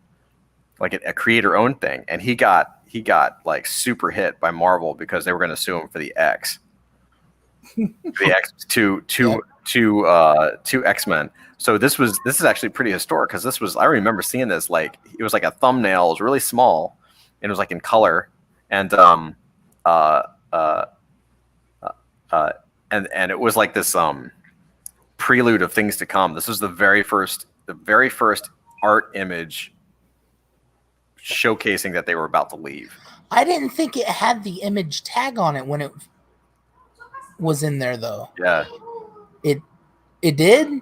like a creator owned thing, and he got like super hit by Marvel because they were going to sue him for the X. The X two X-Men. So this is actually pretty historic because I remember seeing this, like it was like a thumbnail. It was really small and it was like in color and and it was like this prelude of things to come. This was the very first art image showcasing that they were about to leave. I didn't think it had the Image tag on it when it was in there, though. Yeah. It did?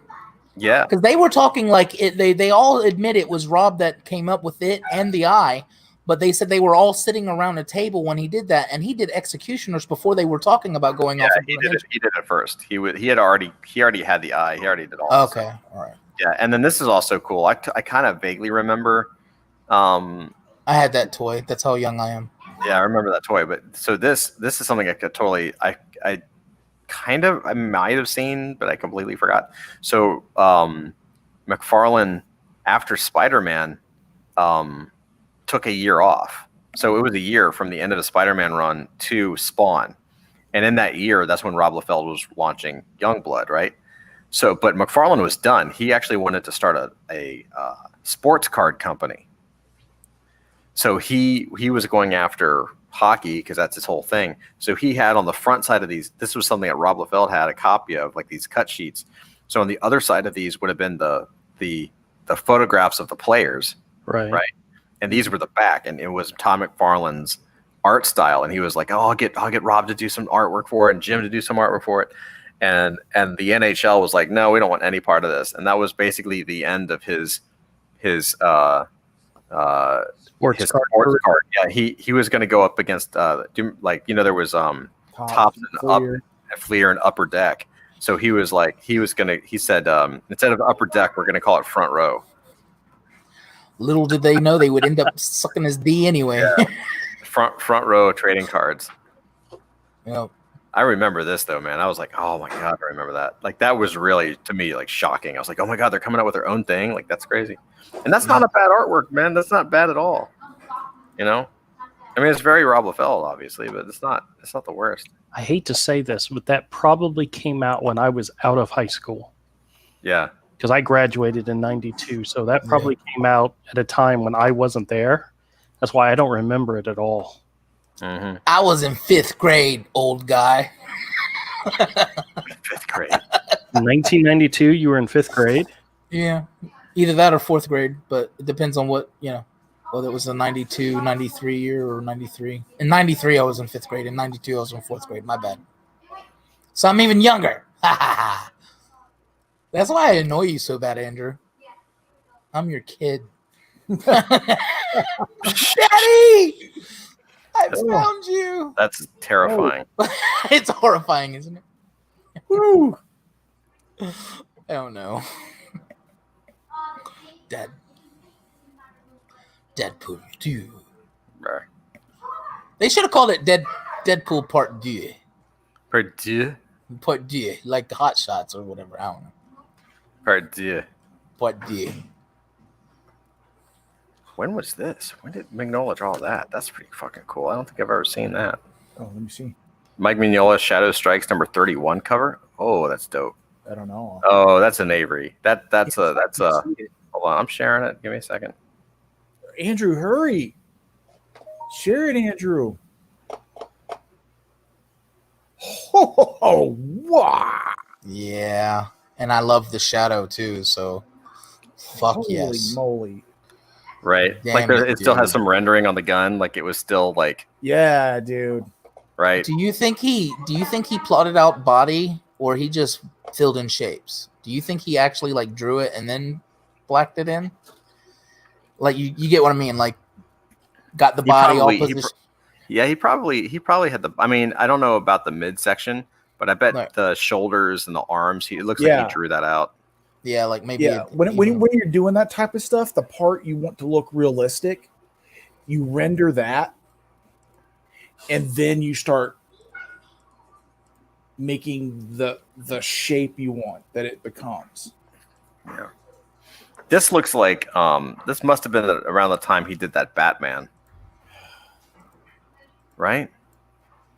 Yeah. Because they were talking like it. They all admit it was Rob that came up with it and the eye, but they said they were all sitting around a table when he did that, and he did Executioners before they were talking about going off. He did it first. He already had the eye. He already did all. Okay, this. all right. Yeah, and then this is also cool. I kind of vaguely remember. I had that toy. That's how young I am. Yeah, I remember that toy. But so this is something I could totally I might have seen, but I completely forgot. So McFarlane, after Spider-Man, took a year off. So it was a year from the end of the Spider-Man run to Spawn. And in that year, that's when Rob Liefeld was launching Youngblood, right? So, but McFarlane was done. He actually wanted to start a sports card company. So he was going after hockey because that's his whole thing. So he had on the front side of these, this was something that Rob Liefeld had a copy of, like these cut sheets. So on the other side of these would have been the photographs of the players, Right. and these were the back, and it was Todd McFarlane's art style. And he was like, "Oh, I'll get Rob to do some artwork for it, and Jim to do some artwork for it." And the NHL was like, "No, we don't want any part of this." And that was basically the end of his sports card. Yeah, he was going to go up against there was Tops and Fleer and Upper Deck. So he was like, he said instead of Upper Deck, we're going to call it Front Row. Little did they know they would end up sucking his D anyway. Yeah. front row trading cards. Yep. I remember this though, man. I was like, oh my God, I remember that. Like that was really, to me, like shocking. I was like, oh my God, they're coming out with their own thing. Like that's crazy. And that's not a bad artwork, man. That's not bad at all. You know? I mean, it's very Rob Liefeld, obviously, but it's not the worst. I hate to say this, but that probably came out when I was out of high school. Yeah. Because I graduated in 92. So that probably came out at a time when I wasn't there. That's why I don't remember it at all. Mm-hmm. I was in 5th grade, old guy. 5th grade. In 1992, you were in 5th grade? Yeah. Either that or 4th grade, but it depends on what, you know. Well, it was a 92, 93 year or 93. In 93, I was in 5th grade. In 92, I was in 4th grade. My bad. So I'm even younger. That's why I annoy you so bad, Andrew. I'm your kid. Daddy! I found you. That's terrifying. It's horrifying, isn't it? Woo! I don't know. Deadpool 2. Bruh. They should have called it Deadpool Part 2. Purdue. Part 2, like Hot Shots or whatever. I don't know. Purdue. Part 2. When was this? When did Mignola draw that? That's pretty fucking cool. I don't think I've ever seen that. Oh, let me see. Mike Mignola Shadow Strikes number 31 cover. Oh, that's dope. I don't know. Oh, that's an Avery. That's a I see it. hold on, I'm sharing it. Give me a second. Andrew, hurry. Share it, Andrew. Oh, wow. Yeah. And I love the shadow too, so fuck Holy yes. moly. Right. Damn like it, it still has dude. some rendering on the gun, like it was still like Yeah, dude. right. Do you think he plotted out body or he just filled in shapes? Do you think he actually like drew it and then blacked it in? Like you get what I mean? Like got the He body probably- all he positioned. Yeah, he probably had the I mean, I don't know about the midsection, but I bet Right. the shoulders and the arms, it looks like Yeah. he drew that out. Yeah, like maybe Yeah, when you're doing that type of stuff, the part you want to look realistic, you render that, and then you start making the shape you want that it becomes. Yeah. This looks like this must have been around the time he did that Batman. Right?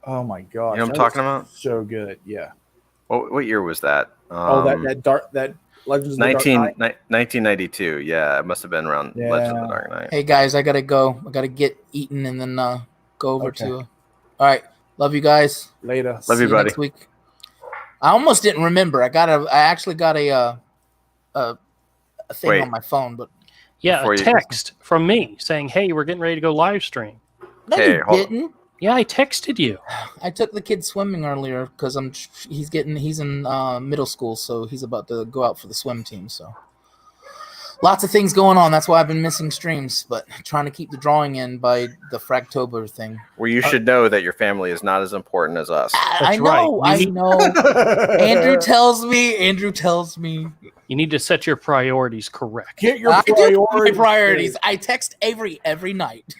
Oh my gosh. You know what I'm that talking was about? So good, yeah. What year was that? That Legends of the Dark 19, Knight. 1992. Yeah, it must have been around Legends of the Yeah. Dark Knight. Hey guys, I gotta go. I gotta get eaten and then go over Okay. to. All right, love you guys. Later. Love you, buddy. Next week. I almost didn't remember. I actually got a thing Wait. on my phone, but Yeah, Before a you- text from me saying, "Hey, we're getting ready to go live stream." no, Hey, you hold- didn't. Yeah, I texted you. I took the kid swimming earlier because he's in middle school, so he's about to go out for the swim team. So lots of things going on. That's why I've been missing streams, but trying to keep the drawing in by the Fractober thing. Well, you should know that your family is not as important as us. I That's know, right. I know. Andrew tells me. You need to set your priorities correct. Get your I do priorities. my priorities. I text Avery every night.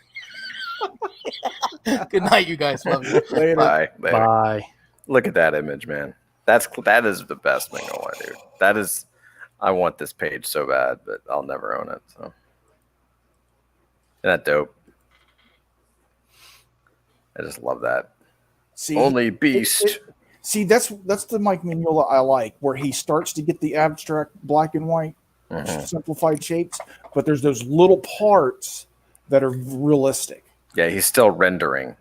Good night, you guys. Love you. Later. Bye. Later. Bye. Look at that image, man. That is the best Mignola, dude. That is. I want this page so bad, but I'll never own it. So, isn't that dope? I just love that. See, Only Beast. see, that's the Mike Mignola I like, where he starts to get the abstract black and white Mhm. simplified shapes, but there's those little parts that are realistic. Yeah, he's still rendering.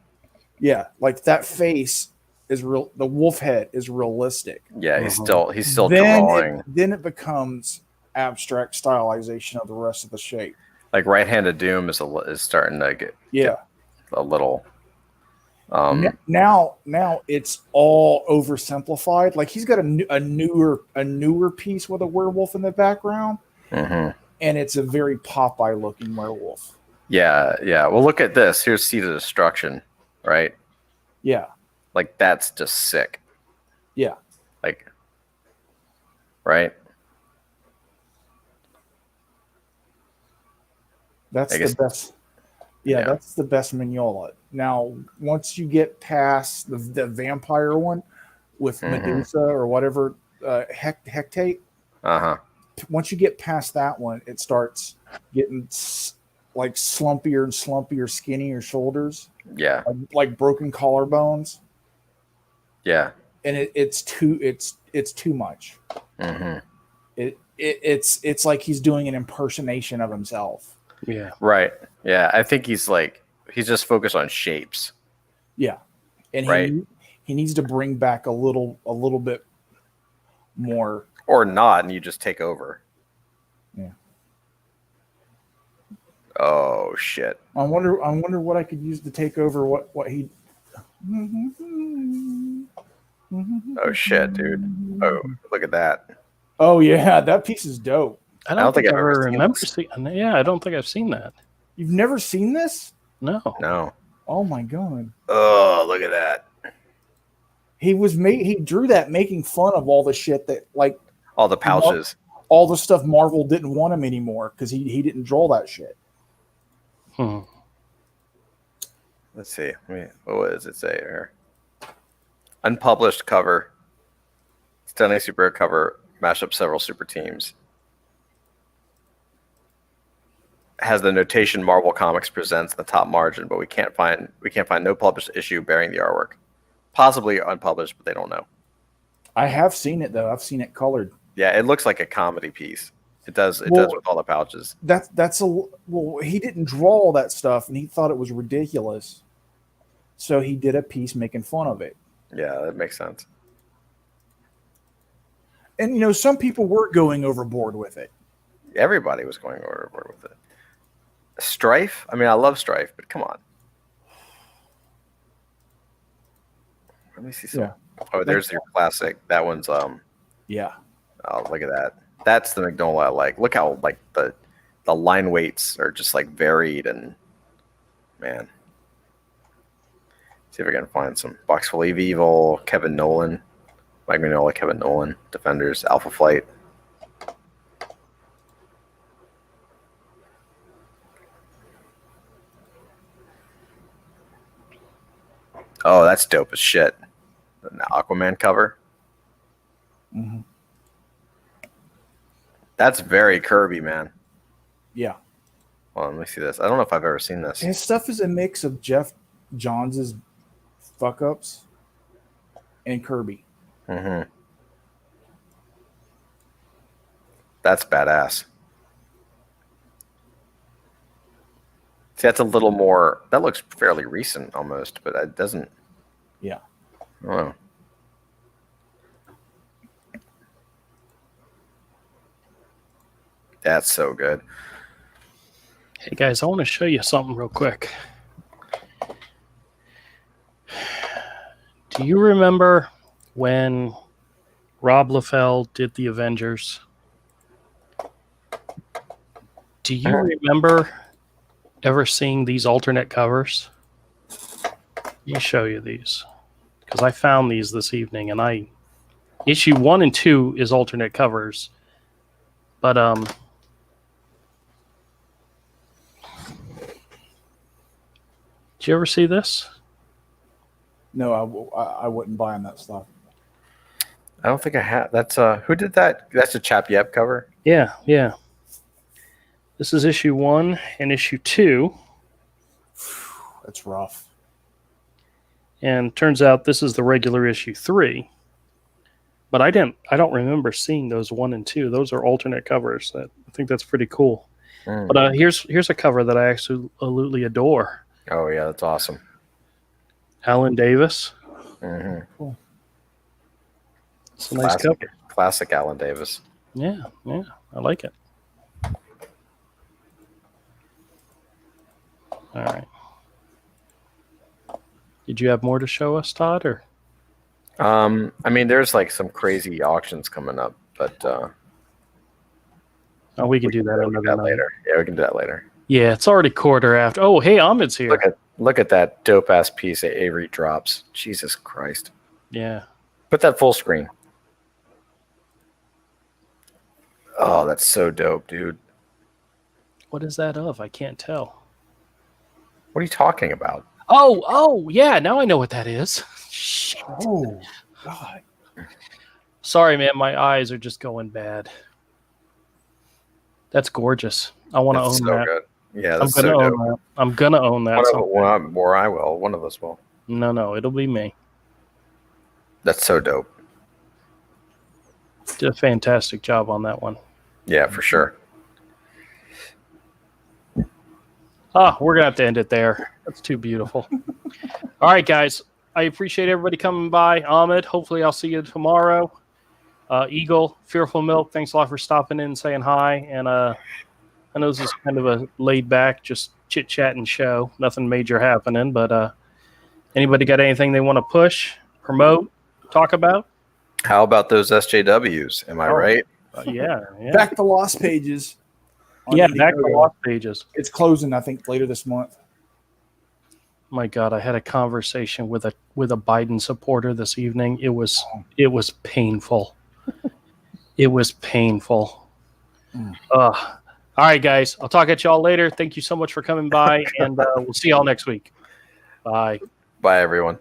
Yeah, like that face is real. The wolf head is realistic. Yeah, he's still then drawing. Then it becomes abstract stylization of the rest of the shape. Like Right Handed Doom is starting to get Yeah. a little. Now it's all oversimplified. Like he's got a newer piece with a werewolf in the background, Mhm. and it's a very Popeye looking werewolf. Yeah, yeah. Well, look at this. Here's Seed of Destruction, right? Yeah, Like that's just sick. yeah. Like, right? That's I guess- the best. Yeah, Yeah. that's the best Mignola. Now, once you get past the vampire one with Mhm. Medusa or whatever, Hecate, Uh huh. once you get past that one, it starts getting like slumpier and slumpier, skinnier shoulders, Yeah, like broken collarbones, yeah. and it's too much. Hmm. It's like he's doing an impersonation of himself. Yeah. Right. Yeah, I think he's just focused on shapes. Yeah, and Right. he needs to bring back a little bit more. Or not, and you just take over. Yeah. Oh Oh shit. I wonder what I could use to take over what he. Oh shit, dude. Oh, look at that. Oh yeah, that piece is dope. I don't don't think think I I've ever ever seen remember this. seeing. Yeah, I don't think I've seen that. You've never seen this? No. No. Oh my god. Oh, look at that. He drew that making fun of all the shit that like All the pouches. all the stuff Marvel didn't want him anymore because he didn't draw that shit. Let's see. What does it say here? Unpublished cover. Stunning superhero cover. Mash up several super teams. Has the notation Marvel Comics presents in the top margin, but we can't find no published issue bearing the artwork. Possibly unpublished, but they don't know. I have seen it though. I've seen it colored. Yeah, it looks like a comedy piece. It does. It does with all the pouches. He didn't draw all that stuff and he thought it was ridiculous. So he did a piece making fun of it. Yeah, that makes sense. And you know, some people were going overboard with it. Everybody was going overboard with it. Strife? I mean, I love Strife, but come on. Let me see some. Yeah. Oh, there's your classic. That one's Yeah. oh, look at that. That's the Magnolia I like. Look how like the line weights are just like varied and man. See if I can find some Box Full of Evil, Kevin Nolan, Mike Mignola, Kevin Nolan, Defenders, Alpha Flight. Oh, that's dope as shit. An Aquaman cover. Mm-hmm. That's very Kirby, man. Yeah. Well, let me see this. I don't know if I've ever seen this. His stuff is a mix of Jeff Johns' fuck ups and Kirby. Mm-hmm. That's badass. See, that's a little more. That looks fairly recent almost, but it doesn't. Yeah. I don't know. That's so good. Hey guys, I want to show you something real quick. Do you remember when Rob Liefeld did the Avengers? Do you remember ever seeing these alternate covers? Let me show you these because I found these this evening, and issue 1 and 2 is alternate covers, but did you ever see this? No, I wouldn't buy him that stuff. I don't think I have. That's who did that? That's a Chap Yep cover. Yeah. This is issue 1 and issue 2. That's rough. And turns out this is the regular issue 3. But I don't remember seeing those 1 and 2. Those are alternate covers. I think that's pretty cool. But here's a cover that I absolutely adore. Oh yeah, that's awesome. Alan Davis. Mm-hmm. Cool. It's a nice cover. Classic Alan Davis. Yeah, I like it. All right. Did you have more to show us, Todd? Or I mean, there's like some crazy auctions coming up, but we can do that another night. later. Yeah, we can do that later. Yeah, it's already quarter after. Oh, hey, Ahmed's here. Look at that dope ass piece that Avery drops. Jesus Christ! Yeah. Put that full screen. Oh, that's so dope, dude. What is that of? I can't tell. What are you talking about? Oh, yeah. Now I know what that is. Shit. Oh, God. Sorry, man. My eyes are just going bad. That's gorgeous. I want to own so that. Good. Yeah, I'm that's gonna so own dope. that. I'm gonna own that. Or I will. One of us will. No, it'll be me. That's so dope. Did a fantastic job on that one. Yeah, for sure. We're gonna have to end it there. That's too beautiful. All right, guys. I appreciate everybody coming by. Ahmed, hopefully I'll see you tomorrow. Eagle, Fearful Milk, thanks a lot for stopping in and saying hi. And I know this is kind of a laid back, just chit chat and show. Nothing major happening, but anybody got anything they want to push, promote, talk about? How about those SJWs? Am I right? Yeah. Back to Lost Pages. on Yeah, back to Indiegogo. Lost Pages. It's closing, I think, later this month. My God, I had a conversation with a Biden supporter this evening. It was painful. It was painful. All right, guys. I'll talk at y'all later. Thank you so much for coming by, and we'll see y'all next week. Bye. Bye, everyone.